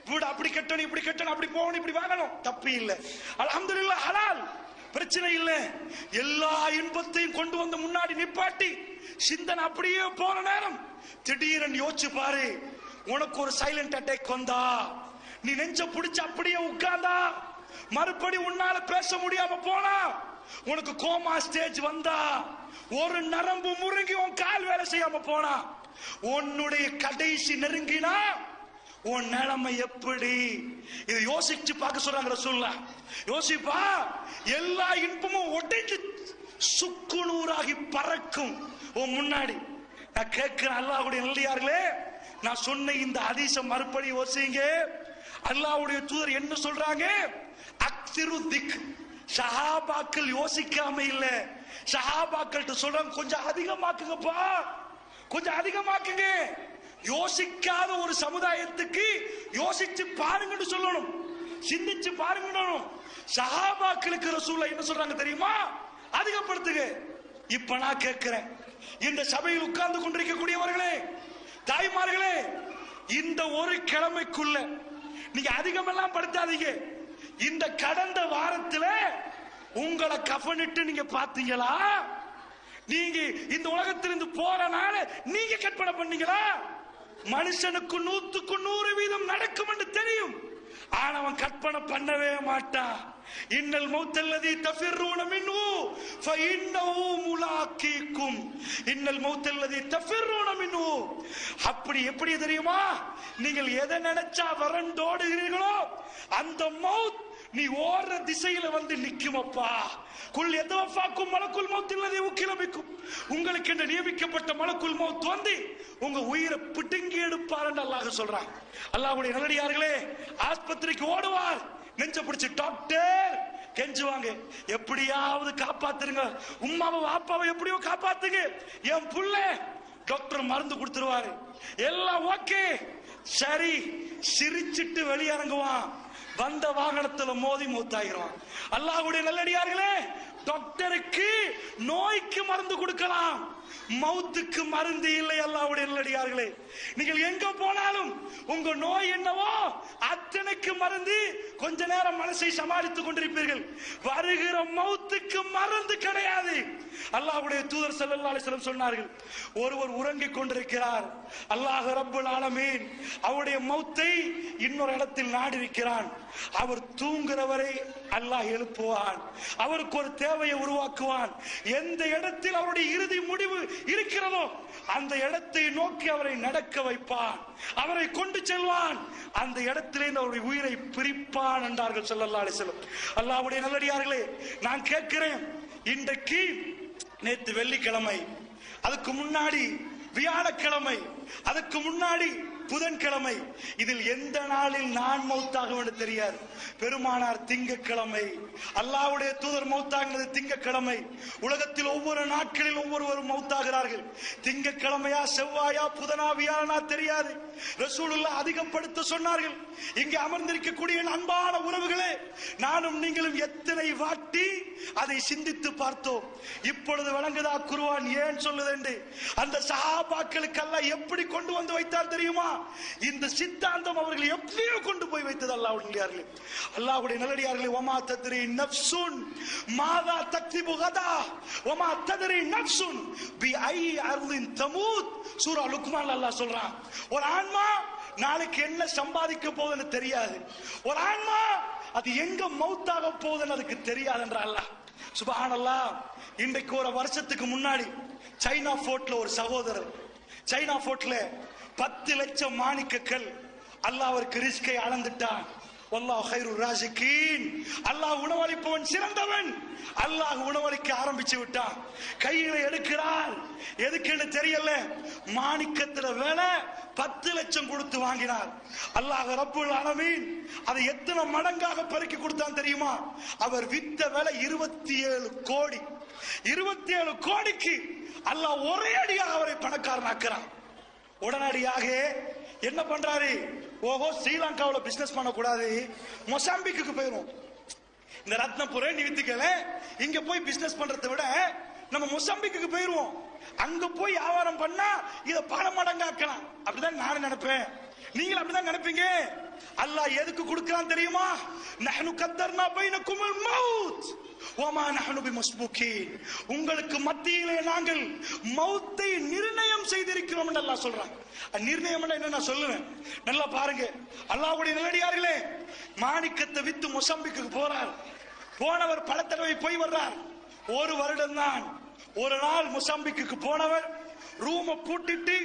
வீடு அப்படி கட்டணும், இப்படி கட்டணும், அப்படி போகணும், இப்படி வாங்கணும், தப்பு இல்லை, அல்ஹம்துலில்லாஹ், ஹலால், பிரச்சனை இல்லை. எல்லா இன்பத்தையும் கொண்டு வந்து முன்னாடி நிப்பாட்டி சிந்தனை அப்படியே போன நேரம் திடீரென்று யோசிச்சு பாரு, உனக்கு ஒரு சைலண்ட் அட்டாக் வந்தா, நீ நெஞ்ச பிடிச்சு அப்படியே உட்கார்ந்தா, மறுபடி உன்னால பேச முடியாம போனா, உனக்கு கோமா ஸ்டேஜ் வந்தா, ஒரு நரம்பு முறுங்கி உன் கால் வேலை செய்யாம போனா, உன்னுடைய கடைசி நெருங்கினா உன் நிலைமை எப்படி? இதை யோசிச்சு பார்க்க சொல்றாங்க ரசூலுல்லாஹ். யோசிப்பா, எல்லா இன்பமும் உடைஞ்சு சுக்குநூறாகி பறக்கும் உன் முன்னாடி. நான் கேட்கிறேன், அல்லாஹ்வுடைய நல்லடியார்களே, நான் சொன்ன இந்த ஹதீஸை மறுபடி யோசிங்க. அல்லாஹ்வுடைய தூதர் என்ன சொல்றாங்க? அக்ஸிரு திக், சஹாபாக்கள் யோசிக்காம இல்ல, சஹாபாக்கள்ட்ட சொல்றாங்க, கொஞ்சம் அதிகமாக்குங்கப்பா, கொஞ்சம் அதிகமாக்குங்க. யோசிக்காத ஒரு சமுதாயத்துக்கு யோசிச்சு பாருங்கன்னு சொல்லணும், சிந்திச்சு பாருங்க. சஹாபாக்களுக்கு ரசூலுல்லாஹ் என்ன சொல்றாங்க தெரியுமா? அதிகப்படுத்துங்க. இப்ப நான் கேட்கிறேன், இந்த சபையில் உட்கார்ந்து கொண்டிருக்கக்கூடியவர்களே, தாய்மார்களே, இந்த ஒரு கிழமைக்குள்ள நீங்க அதிகமெல்லாம் படுத்தாதீங்க. இந்த கடந்த வாரத்துல உங்களை கஃனிட்டு நீங்க பாத்தீங்களா? நீங்க இந்த உலகத்திலிருந்து போறனால நீங்க கற்பனை பண்ணீங்களா? மனுஷனுக்கு 100க்கு 100% நடக்கும் என்று தெரியும், ஆனா அவன் கற்பனை பண்ணவே மாட்டான். இன்னல் மௌத்தல்லதி தஃபிர்ரூன மின்ஹு ஃபஇன்னஹு முலாக்கீக்கும், இன்னல் மௌத்தல்லதி தஃபிர்ரூன மின்ஹு. அப்படி எப்படி தெரியுமா? நீங்கள் எதை நினைச்சா வரண்டோடுகிறீர்களோ அந்த மௌத் நீ ஓடுற திசையில வந்து நிக்குமப்பா. குல் யதவஃபாக்கும் மலக்குல் மௌத் அல்லதி உக்கில பிக்கும், உங்களுக்கு என்று நியமிக்கப்பட்ட மலக்குல் மௌத் வந்து உங்க உயிரை பிடுங்கி எடுப்பார் என்று அல்லாஹ் சொல்றான். அல்லாஹ்வுடைய நல்லடியார்களே, ஆஸ்பத்திரிக்கு ஓடுவார், நெஞ்ச பிடிச்சு டாக்டர் கெஞ்சுவாங்க, எப்படியாவது காப்பாத்துருங்க, உம்மாவை வாப்பாவை எப்படியோ காப்பாத்துங்க, என் புள்ள. டாக்டர் மருந்து கொடுத்துருவாரு, எல்லாம் ஓகே, சரி, சிரிச்சிட்டு வெளியிறங்குவான், வந்த வாகனத்துல மோதி மூத்தாயிரும். அல்லாஹ்வுடைய நல்லடியார்களே, டாக்டருக்கு நோய்க்கு மருந்து கொடுக்கலாம், மௌத்துக்கு மருந்து இல்லை. அல்லாஹ்வுடைய நல்லடியார்களே, நீங்கள் எங்க போனாலும் உங்க நோய் என்னவோ அத்தனைக்கு மருந்து. கொஞ்ச நேரம் மனசை சமாளித்துக் கொண்டிருப்பீர்கள், வருகிற மௌத்துக்கு மருந்து கிடையாது. அல்லாஹ்வுடைய தூதர் ஸல்லல்லாஹு அலைஹி வஸல்லம் சொன்னார்கள், ஒருவர் உறங்கிக் கொண்டிருக்கிறார், அல்லாஹ் ரப்பல் ஆலமீன் அவருடைய மௌத்தை இன்னொரு இடத்தில் நாடிருக்கிறான். அவர் தூங்குறவரை அல்லாஹ் எழுப்புவான், அவருக்கு ஒரு தேவையை உருவாக்குவான். எந்த இடத்தில் அவருடைய இறுதி முடிவு இருக்கிறதோ அந்த இடத்தை நோக்கி அவரை நடக்க வைப்பான், அவரை கொண்டு செல்வான், அந்த இடத்திலே அவருடைய உயிரை பிரிப்பான் என்றார்கள் ஸல்லல்லாஹு அலைஹி வஸல்லம். அல்லாஹ்வுடைய நல்லடியார்களே, நான் கேட்கிறேன், இன்றைக்கு நேற்று வெள்ளிக்கிழமை, அதுக்கு முன்னாடி வியாழக்கிழமை, அதுக்கு முன்னாடி புதன்கிழமை. இதில் எந்த நாளில் நான் மௌத்தாகுவது தெரியாது. பெருமானார் திங்கட்கிழமை, அல்லாஹ்வுடைய தூதர் மௌத்தாகினது திங்கட்கிழமை. உலகத்தில் ஒவ்வொரு நாட்களில் ஒவ்வொருவரும் மௌத்தாகிறார்கள். திங்கட்கிழமையா, செவ்வாயா, புதனா, வியாழனா தெரியாது. ரசூலுல்லாஹ் அதிகப்படுத்த சொன்னார்கள். இங்கே அமர்ந்திருக்கக்கூடிய அன்பான உறவுகளே, நானும் நீங்களும் எத்தனை வாட்டி அதை சிந்தித்து பார்த்தோம். இப்பொழுது வழங்குதா குர்ஆன் ஏன் சொல்லுது என்று? அந்த சஹாபாக்களுக்கு அல்லாஹ் எப்படி கொண்டு வந்து வைத்தார் தெரியுமா? இந்த சித்தாந்தம் அவர்கள் எப்படியோ கொண்டு போய் வைத்தது அல்லாஹ்வுடைய அல்லாஹ்வுடைய நல்லடியார்களே. வமா தத்ரி நஃப்சுன் மாதா தக்திபு கதா வமா தத்ரி நஃப்சுன் பி ஐ அர்தின் தமூத். சூரா லுக்மான்ல அல்லாஹ் சொல்றான், ஒரு ஆன்மா நாளைக்கு என்ன சம்பாதிக்க போகுதுன்னு தெரியாது. ஒரு ஆன்மா அது எங்க மௌத்தாக போகுதுன்னு அதுக்கு தெரியாது என்ற அல்லாஹ். சுப்ஹானல்லாஹ். இன்றைக்கு ஒரு வருஷத்துக்கு முன்னாடி சைனா போர்ட்ல ஒரு சகோதரர், சைனா போர்ட்ல 10 லட்சம் மாணிக்கக்கல் அல்லாஹ் அவருக்கு ரிஸ்கை அளந்துட்டான். வல்லாஹ் கைருர் ராஸிகீன். அல்லாஹ் உணவளிப்பவன் சிறந்தவன். அல்லாஹ் உணவளிக்க ஆரம்பிச்சு விட்டான். கையில எடுக்கிறார், எதுக்குன்னு தெரியல. மாணிக்கத்துல வேலை 10 லட்சம் கொடுத்து வாங்கினார். அல்லாஹ் ரப்புல் ஆலமீன் அதை எத்தனை மடங்காக பெருக்கி கொடுத்தான் தெரியுமா? அவர் வித்த வேலை 27 கோடி. 27 கோடிக்கு அல்லாஹ் ஒரே அடியாக அவரை பணக்காரனாக்குறான். உடனடியாக என்ன பண்றாரு? ஓஹோ, ஸ்ரீலங்காவில் பிசினஸ் பண்ணக்கூடாது, மொசாம்பிக்கு போயிரும். இந்த ரத்னபுரை நீ வித்துக்கல, இங்க போய் பிசினஸ் பண்றதை விட நம்ம மொசாம்பிக்கு போயிருவோம். அங்க போய் வியாபாரம் பண்ணா இத பல மடங்காக்கலாம். அப்படிதான் நானும் நினைப்பேன், நீங்களும் அப்படிதான் நினைப்பீங்க. அல்லாஹ் எதுக்கு கொடுக்கிறான் தெரியுமா? நஹ்னு கத்தர்னா பைனகுமுல் மௌத் வமா நஹ்னு பிமஸ்பூகீன். உங்களுக்கு மத்தியிலே நாங்கள் மௌத்தை நிர்ணயம் செய்திருக்கிறோம் என்று அல்லாஹ் சொல்றான். நிர்ணயம் என்ன நான் சொல்லுவேன், நல்லா பாருங்க. அல்லாஹ்வுடைய நல்லடியார்களே, மாணிக்கத்தை வித்து மொசாம்பிக்கு போறார். போனவர் பல தடவை போய் வர்றார். ஒரு வருடம் தான். ஒரு நாள் மொசாம்பிக்கு போனவர் ரூமை பூட்டிட்டு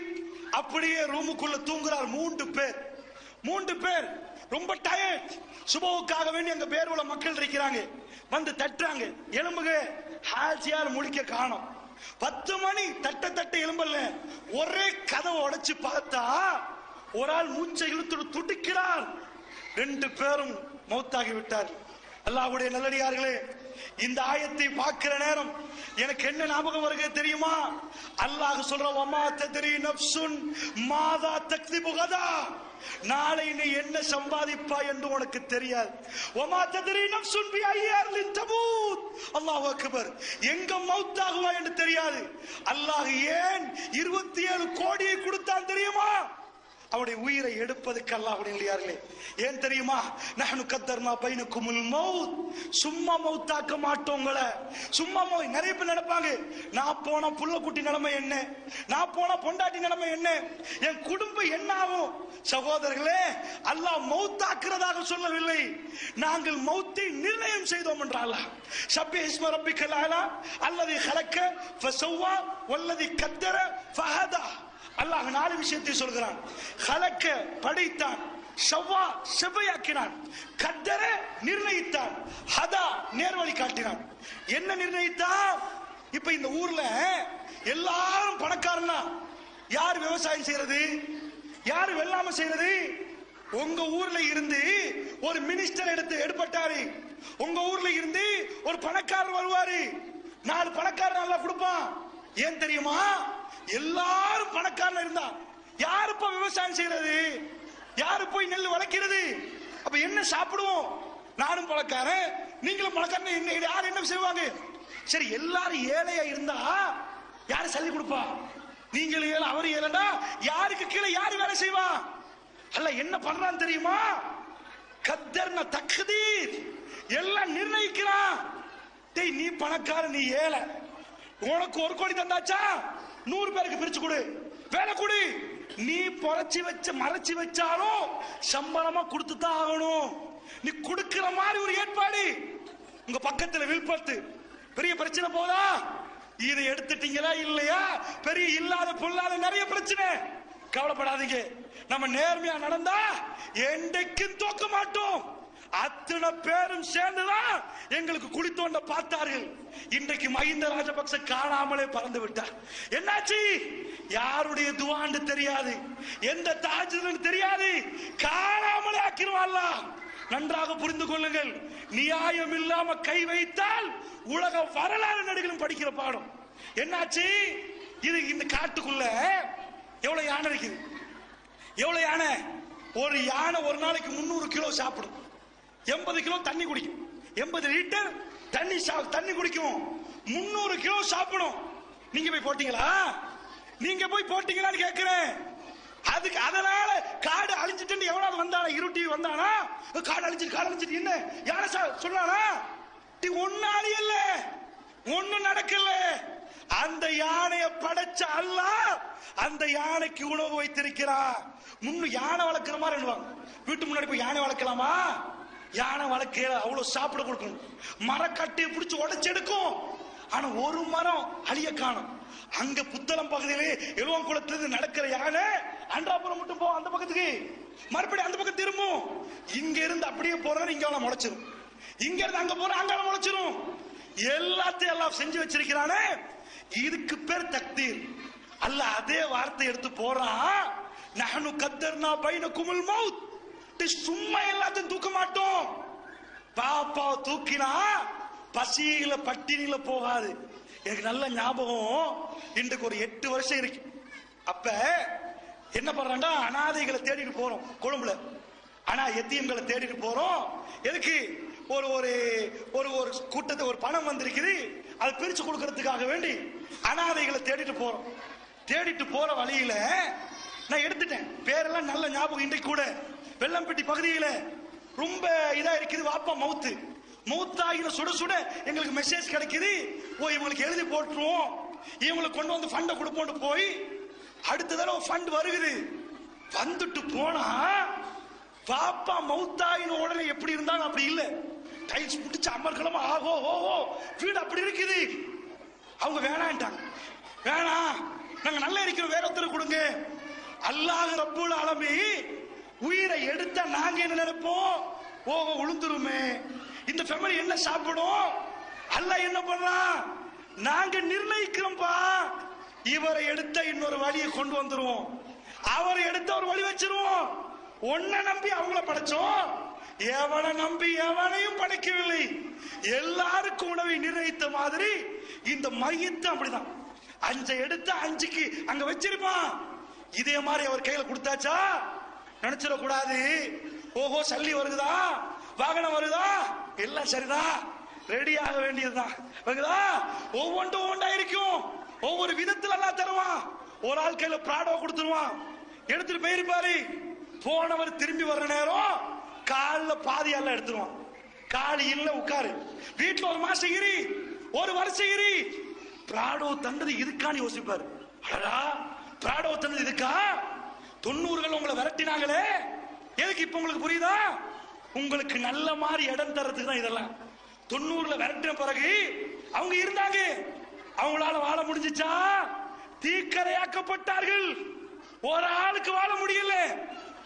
அப்படியே ரூமுக்குள்ள தூங்குறார். 3 பேர் ரொம்ப டயர்ட். சுபவுக்காக வேண்டி அங்க பேருல மக்கள் இருக்கிறாங்க. வந்து தட்டுறாங்க, எலும்புக ஹாஜியார் முடிக்க காணோம். 10 மணி தட்ட எலும்பல்ல. ஒரே கதவை உடைச்சு பார்த்தா ஒரு ஆள் மூச்சை இழுத்து துடிக்கிறார். 2 பேரும் மௌத்தாகி விட்டார். அல்லாஹ்வுடைய நல்லடியார்களே, இந்த ஆயத்தை பார்க்கிற நேரம் எனக்கு என்ன ஞாபகம் வருகிறது தெரியுமா? அல்லாஹ் சொல்ற, வமா தத்ரி நஃப்சுன் மாதா தக்திபு கதா. நாளை நீ என்ன சம்பாதிப்பாய் என்று உனக்கு தெரியாது. வமா தத்ரி நஃப்சுன் பி ஐ அர்தின் தமூத். அல்லாஹ் அக்பர். எங்க மௌத்தாகுவாய் என்று தெரியாது. அல்லாஹ் ஏன் 27 கோடியை கொடுத்தான் தெரியுமா? அவருடைய உயிரை எடுப்பதற்கு அல்லாஹ்வுடைய நல்லடியார்களே. ஏன் தெரியுமா? நஹ்னு கத்தர்னா பைனகுமுல் மௌத். சும்மா மௌத்தாக்க மாட்டோங்கள. சும்மா நிறைய பேர் நினைப்பாங்க, நான் போனா புள்ள குட்டி நிலைமை என்ன, நான் போனா பொண்டாட்டி நிலைமை என்ன, என் குடும்பம் என்ன ஆகும். சகோதரர்களே, அல்லாஹ் மௌத்தாக்குறதாக சொல்லவில்லை, நாங்கள் மௌத்தை நிர்ணயம் செய்தோம் என்ற அல்லாஹ். சப்பிஹ் இஸ்ம ரப்பிக்கல் அலா அல்லதி ஹலக்க ஃபஸவ்வா வல்லதி கத்தர ஃபஹதா. அல்லாஹ் 4 விஷயத்தை சொல்கிறான். ஹலக்க படைத்தான், ஷவ்வா செவ்வையாக்கினான், கத்தர நிர்ணயித்தான், ஹதா நேர்வழி காட்டினான். என்ன நிர்ணயித்தான்? இப்ப இந்த ஊர்ல எல்லாரும் பணக்காரனா, யார் விவசாயம் செய்யறது, யாரு வெள்ளாம செய்யறது? உங்க ஊர்ல இருந்து ஒரு மினிஸ்டர் எடுப்பட்டாரு. உங்க ஊர்ல இருந்து ஒரு பணக்காரர் வருவாரு. 4 பணக்காரர் நல்லா கொடுப்பான். ஏன் தெரியுமா? எல்லாரும் பணக்காரன் இருந்தா யாரு இப்ப விவசாயம் செய்யறது, யாரு போய் நெல் வளர்க்கிறது? அப்ப என்ன சாப்பிடுவோம்? நானும் பணக்காரன், நீங்களும் பணக்காரன், என்ன யார் என்ன செய்வாங்க? சரி, எல்லாரும் ஏழையா இருந்தா யாரு சல்லி கொடுப்பா? நீங்கள் ஏழை, அவர் ஏழைடா, யாருக்கு கீழே யாரு வேலை செய்வா? அல்ல என்ன பண்றான் தெரியுமா? கத்தர்ன தக்தீர், எல்லாம் நிர்ணயிக்கிறான். டேய், நீ பணக்காரன், நீ ஏழை, உனக்கு 1 கோடி தந்தாச்சா 100 பேருக்கு பிரிச்சு கொடு, வேலை கொடு. நீ மறைச்சு வச்சாலும் சம்பளமா கொடுத்துதான் ஆகணும். நீ கொடுக்கிற மாதிரி ஒரு ஏற்பாடு. உங்க பக்கத்துல வில்பத்து பெரிய பிரச்சனை போதா, இதை எடுத்துட்டீங்களா இல்லையா, பெரிய இல்லாத பொல்லாத நிறைய பிரச்சனை. கவலைப்படாதீங்க, நம்ம நேர்மையா நடந்தா என்றைக்கும் தோக்க மாட்டோம். அத்தனை பேரும் சேர்ந்துதான் எங்களுக்கு குழி தோண்ட பார்த்தார்கள். இன்றைக்கு மஹிந்த ராஜபக்ச காணாமலே பறந்து விட்டார். என்னாச்சு? யாருடைய துவாண்டு தெரியாது, எந்த தாஜுன்னு தெரியாது, காணாமலே ஆக்கிருவான்ல. நன்றாக புரிந்து கொள்ளுங்கள். நியாயம் இல்லாம கை வைத்தால் உலக வரலாறு நடிகளும் படிக்கிற பாடம். என்னாச்சு? இது இந்த காட்டுக்குள்ள எவ்வளவு யானை இருக்குது? எவ்வளவு யானை? ஒரு யானை ஒரு நாளைக்கு 300 கிலோ சாப்பிடும், 80 கிலோ தண்ணி குடிக்கும், 80 லிட்டர் தண்ணி குடிக்கும், 300 கிலோ சாப்பிடும். நீங்க போய் போட்டீங்களா? நீங்க போய் போட்டீங்களான்னு கேட்கிறேன். அதுக்கு அதனால காடு அழிஞ்சிட்டு எவ்வளவு வந்தானா? இருட்டி வந்தானா? காடு அழிஞ்சிட்டு என்ன யானை சொன்னானா? ஒன்னாலி இல்ல, ஒன்னும் நடக்கல. அந்த யானையை படைச்ச அல்லாஹ் அந்த யானைக்கு உணவு வைத்திருக்கிறார். யானை வளர்க்கிற மாதிரி வீட்டு முன்னாடி போய் யானை வளர்க்கலாமா? யானை வளர்க்க அவ்வளவு சாப்பிட கொடுக்கணும், மரக்கட்டையை பிடிச்சு உடைச்செடுக்கும். ஆனா ஒரு மரம் அழிய காணும். அங்க புத்தளம் பகுதியிலே எலுவம் குளத்திலிருந்து நடக்கிற யானை அன்றாபுரம் மட்டும் போ, அந்த பக்கத்துக்கு மறுபடியும் அந்த பக்கம் திரும்பும். இங்க இருந்து அப்படியே போற இங்க முளைச்சிரும், இங்க இருந்து அங்க போற அங்க முளைச்சிரும். எல்லாத்தையும் எல்லாம் செஞ்சு வச்சிருக்கிறானே, இதுக்கு பேர் தக்தீர். அல்ல அதே வார்த்தை எடுத்து போறான், நஹனு கத்தர்னா பைனகுமுல் மௌத். சும்மா எல்லாத்தையும் தூக்க மாட்டோம். பாப்பா தூக்கினா பசியில பட்டினியில போகாது. எனக்கு நல்ல ஞாபகம், இன்றைக்கு ஒரு 8 வருஷம் இருக்கு. அப்ப என்ன பண்றாண்டா, அனாதைகளை தேடிட்டு போறோம் கொழும்புல. ஆனா எத்தியம்களை தேடிட்டு போறோம். எதுக்கு? ஒரு ஒரு ஒரு ஒரு கூட்டத்தை ஒரு பணம் வந்திருக்குது, அதை பிரிச்சு கொடுக்கறதுக்காக வேண்டி அனாதைகளை தேடிட்டு போறோம். தேடிட்டு போற வழியில நான் எடுத்துட்டேன் பேரெல்லாம் நல்ல ஞாபகம். இன்றைக்கு கூட வெள்ளம்பட்டி பகுதியில ரொம்ப இதா இருக்குது, வாப்பா மவுத்தாகின சுட சுட எங்களுக்கு மெசேஜ் கிடைக்குது. இவங்களுக்கு எழுதி போட்டுருவோம், இவங்களுக்கு கொண்டு வந்து ஃபண்டை கொடுப்போம். போய் அடுத்த தடவை ஃபண்ட் வருகுது. வந்துட்டு போனா பாப்பா மவுத்தாயின உடனே எப்படி இருந்தாலும் அப்படி இல்ல, டைல்ஸ் பிடிச்ச அமர்கலமா ஆகோ ஓஹோ வீடு அப்படி இருக்குது. அவங்க வேணான்ட்டாங்க. வேணாம், நாங்க நல்லா இருக்கிறோம், வேற ஒருத்தர் கொடுங்க. அல்லாஹ் ரப்புல் ஆலமீன் உயிரை எடுத்தா நாங்க என்ன நினைப்போம்? ஓஹோ உளுந்துருமே, இந்த ஃபேமிலி என்ன சாப்பிடும்? அல்லாஹ் என்ன பண்றான்? நாங்க நிர்ணயிக்கிறோம்பா. இவரை எடுத்த இன்னொரு வழியை கொண்டு வந்துருவோம், அவரை எடுத்த ஒரு வழி வச்சிருவோம். ஒன்ன நம்பி அவங்கள படைச்சோம், எவனை நம்பி எவனையும் படைக்கவில்லை. எல்லாருக்கும் உணவை நிர்ணயித்த மாதிரி இந்த மையத்தை அப்படிதான் 5 எடுத்து 5க்கு அங்க வச்சிருப்பான். இதே மாதிரி அவர் கையில கொடுத்தாச்சா நினைச்சிடக்கூடாது. ஓஹோ சல்லி வருகுதா, வாகனம் வருதா, எல்லாம் சரிதான், ரெடி ஆக வேண்டியதுதான். ஒவ்வொன்றும் ஒவ்வொன்றா இருக்கும், ஒவ்வொரு விதத்துல எல்லாம் தருவான். ஒரு ஆள் கையில பிராடோ கொடுத்துருவான், எடுத்துட்டு போயிருப்பாரு. போனவர் திரும்பி வர்ற நேரம் காலில் பாதி எல்லாம் எடுத்துருவான். காலி இல்ல உட்காரு, வீட்டுல ஒரு மாசம் இரு, ஒரு வருஷம் இரு. பிராடோ தந்தது இதுக்கான்னு யோசிப்பாரு. பிராடோ தந்தது இதுக்கா? 90கள் உங்களை விரட்டினாங்களே, எதுக்கு இப்ப உங்களுக்கு புரியுதா? உங்களுக்கு நல்ல மாதிரி இடம் தரத்துக்கு தான் இதெல்லாம். 90ல விரட்டின பிறகு அவங்க இருந்தாங்க, அவங்களால வாழ முடிஞ்சிச்சா? தீக்கரையாக்கப்பட்டார்கள். ஒரு ஆளுக்கு வாழ முடியல.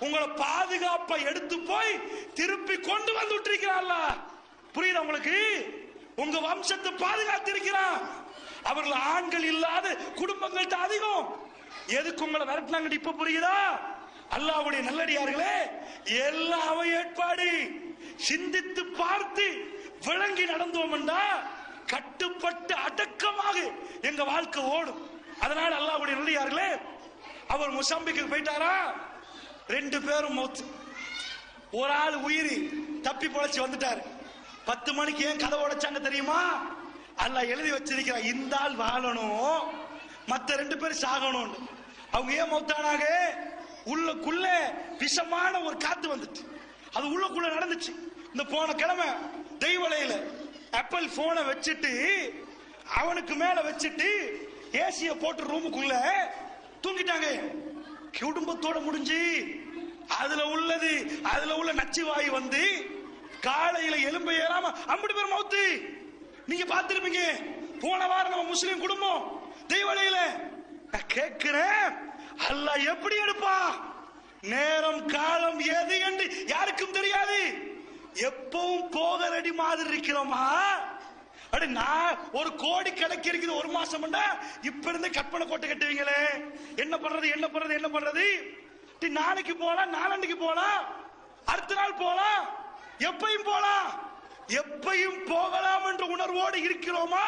உங்களை பாதுகாப்பை எடுத்து போய் திருப்பி கொண்டு வந்து விட்டுருக்கிறான்ல. புரியுதா உங்களுக்கு? உங்க வம்சத்தை பாதுகாத்து இருக்கிறான். அவர்கள் ஆண்கள் இல்லாத குடும்பங்கள்ட்ட அதிகம். எதுக்கு உங்களை விரட்டினாங்க இப்ப புரியுதா? அல்லாஹ்வுடைய நல்லடியார்களே, எல்லாம் ஏற்பாடு. சிந்தித்து பார்த்து விளங்கி நடந்தோம் என்றா கட்டுப்பட்டு அடக்கமாக எங்க வாழ்க்கை ஓடும். அதனால அல்லாஹ்வுடைய நல்லடியார்களே, அவர் மொசாம்பிக்கு போயிட்டாரா, 2 பேரும் மௌத். ஒரு ஆள் உயிரி தப்பி பொழைச்சு வந்துட்டாரு. 10 மணிக்கு ஏன் கதை உடைச்சாங்க தெரியுமா? அல்லாஹ் எழுதி வச்சிருக்கிறார், இந்த ஆள் வாழணும், மத்த 2 பேர் சாகணும். அவங்க ஏன் மௌத்தானாக? உள்ளுக்குள்ள விஷமான ஒரு காத்து வந்துச்சு, அது உள்ளுக்குள்ள நடந்துச்சு. இந்த போன கிழமை தெய்வலையில ஆப்பிள் போனை வச்சுட்டு அவனுக்கு மேல வச்சுட்டு ஏசிய போட்டு ரூமுக்குள்ள தூங்கிட்டாங்க. குடும்பத்தோட முடிஞ்சு அதுல உள்ள நச்சு வாயு வந்து காலையில எலும்பு ஏறாம 50 பேர் மௌத்து. நீங்க பார்த்திருப்பீங்க. போன வாரம் நம்ம முஸ்லிம் குடும்பம் தெய்வலையில. கேட்கிறேன், அல்லாஹ் எப்படி எடுப்பா? நேரம் காலம் எது என்று யாருக்கும் தெரியாது. எப்பவும் போகலடி மாதிரி இருக்கிறோமா? அடி நான் ஒரு கோடி கணக்கு இருக்குது ஒரு மாசம் இப்ப இருந்து கற்பனை கோட்டை கட்டுவீங்களே, என்ன பண்றது? நாளைக்கு போலாம், நாளன்னைக்கு போலாம், அடுத்த நாள் போலாம், எப்பையும் போகலாம் என்ற உணர்வோடு இருக்கிறோமா?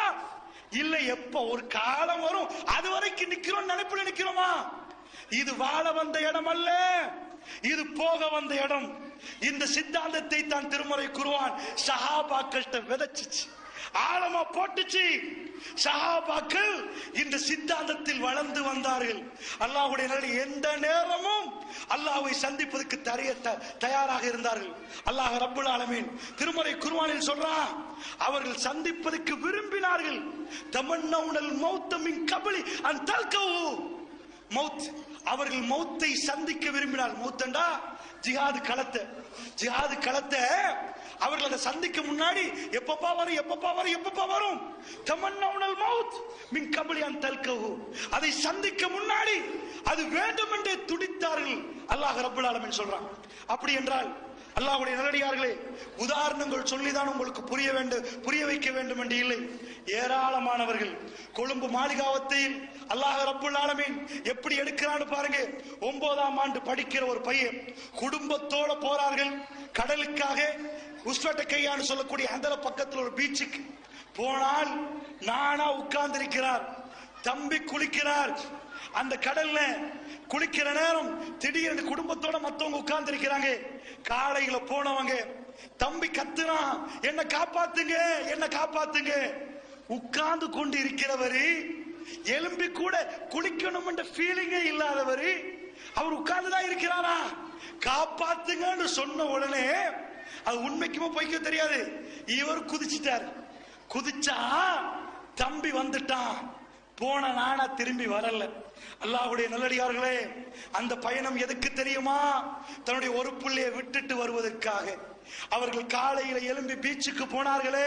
இல்ல எப்ப ஒரு காலம் வரும் அது வரைக்கும் நிக்கிறோம் நினைப்புல நிக்கிறோமா? இது வாழ வந்த இடம் அல்ல, இது போக வந்த இடம். இந்த சித்தாந்தத்தை தான் திருமறை குர்ஆன் சஹாபாக்கள்கிட்ட விதைச்சிச்சு, ஆழமா போட்டுச்சு. சஹாபாக்கள் இந்த சித்தாந்தத்தில் வளர்ந்து வந்தார்கள். அல்லாஹ்வுடைய எந்த நேரமும் அல்லாஹ்வை சந்திப்பதற்கு தயாராக இருந்தார்கள். அல்லாஹ் ரப்புல் ஆலமீன் திருமறை குர்ஆனில் சொல்றான், அவர்கள் சந்திப்பதற்கு விரும்பினார்கள். தமன்னவுனல் மௌத்த மின் கப்லி அன் தல்கவு மௌத், அவர்கள் மௌத்தை சந்திக்க விரும்பினார். மௌத்தண்டா ஜிஹாது களத்தை அவர்கள் அதை சந்திக்க முன்னாடி எப்பப்பா வரும் தமன்னவுனல் மௌத் மின் கப்லி அன் தல்கவு, அதை சந்திக்க முன்னாடி அது வேண்டும் என்றே துடித்தார்கள். அல்லாஹ் ரப்புல் ஆலமீன் சொல்றான். அப்படி என்றால் அல்லாஹ்வுடைய நல்லடியார்களே, உதாரணங்கள் சொல்லிதான் உங்களுக்கு புரிய வைக்க வேண்டும் என்று இல்லை. ஏராளமானவர்கள் கொழும்பு மாளிகாவத்தில் அல்லாஹ் ரப்புல் ஆலமீன் எப்படி எடுக்கிறான்னு பாருங்க. 9ஆம் ஆண்டு படிக்கிற ஒரு பையன் குடும்பத்தோட போறார்கள் கடலுக்காக. உஸ்வட்டக்கையான்னு சொல்லக்கூடிய அந்த பக்கத்தில் ஒரு பீச்சுக்கு போனால் நானா உட்கார்ந்து இருக்கிறார், தம்பி குளிக்கிறார். அந்த கடல்ல குளிக்கிற நேரம் திடீர்னு குடும்பத்தோட மத்தவங்க உட்கார்ந்து இருக்கிறாங்க. காலையில போனவங்க தம்பி கத்துறான், என்ன காப்பாத்துங்க. உட்கார்ந்து கொண்டு இருக்கிறவரு எலும்பி கூட குளிக்கணும் என்ற ஃபீலிங்கே இல்லாதவரு அவர் உட்கார்ந்துதான் இருக்கிறாரா. காப்பாத்துங்கன்னு சொன்ன உடனே அது உண்மைக்குமோ பொய்க்க தெரியாது, இவர் குதிச்சா தம்பி வந்துட்டான். போன நானா திரும்பி வரல. அல்லாஹ்வுடைய நல்லடியார்களே, அந்த பயணம் எதுக்கு தெரியுமா? தன்னுடைய ஒரு புள்ளையை விட்டுட்டு வருவதற்காக. அவர்கள் காலையில எழும்பி பீச்சுக்கு போனார்களே,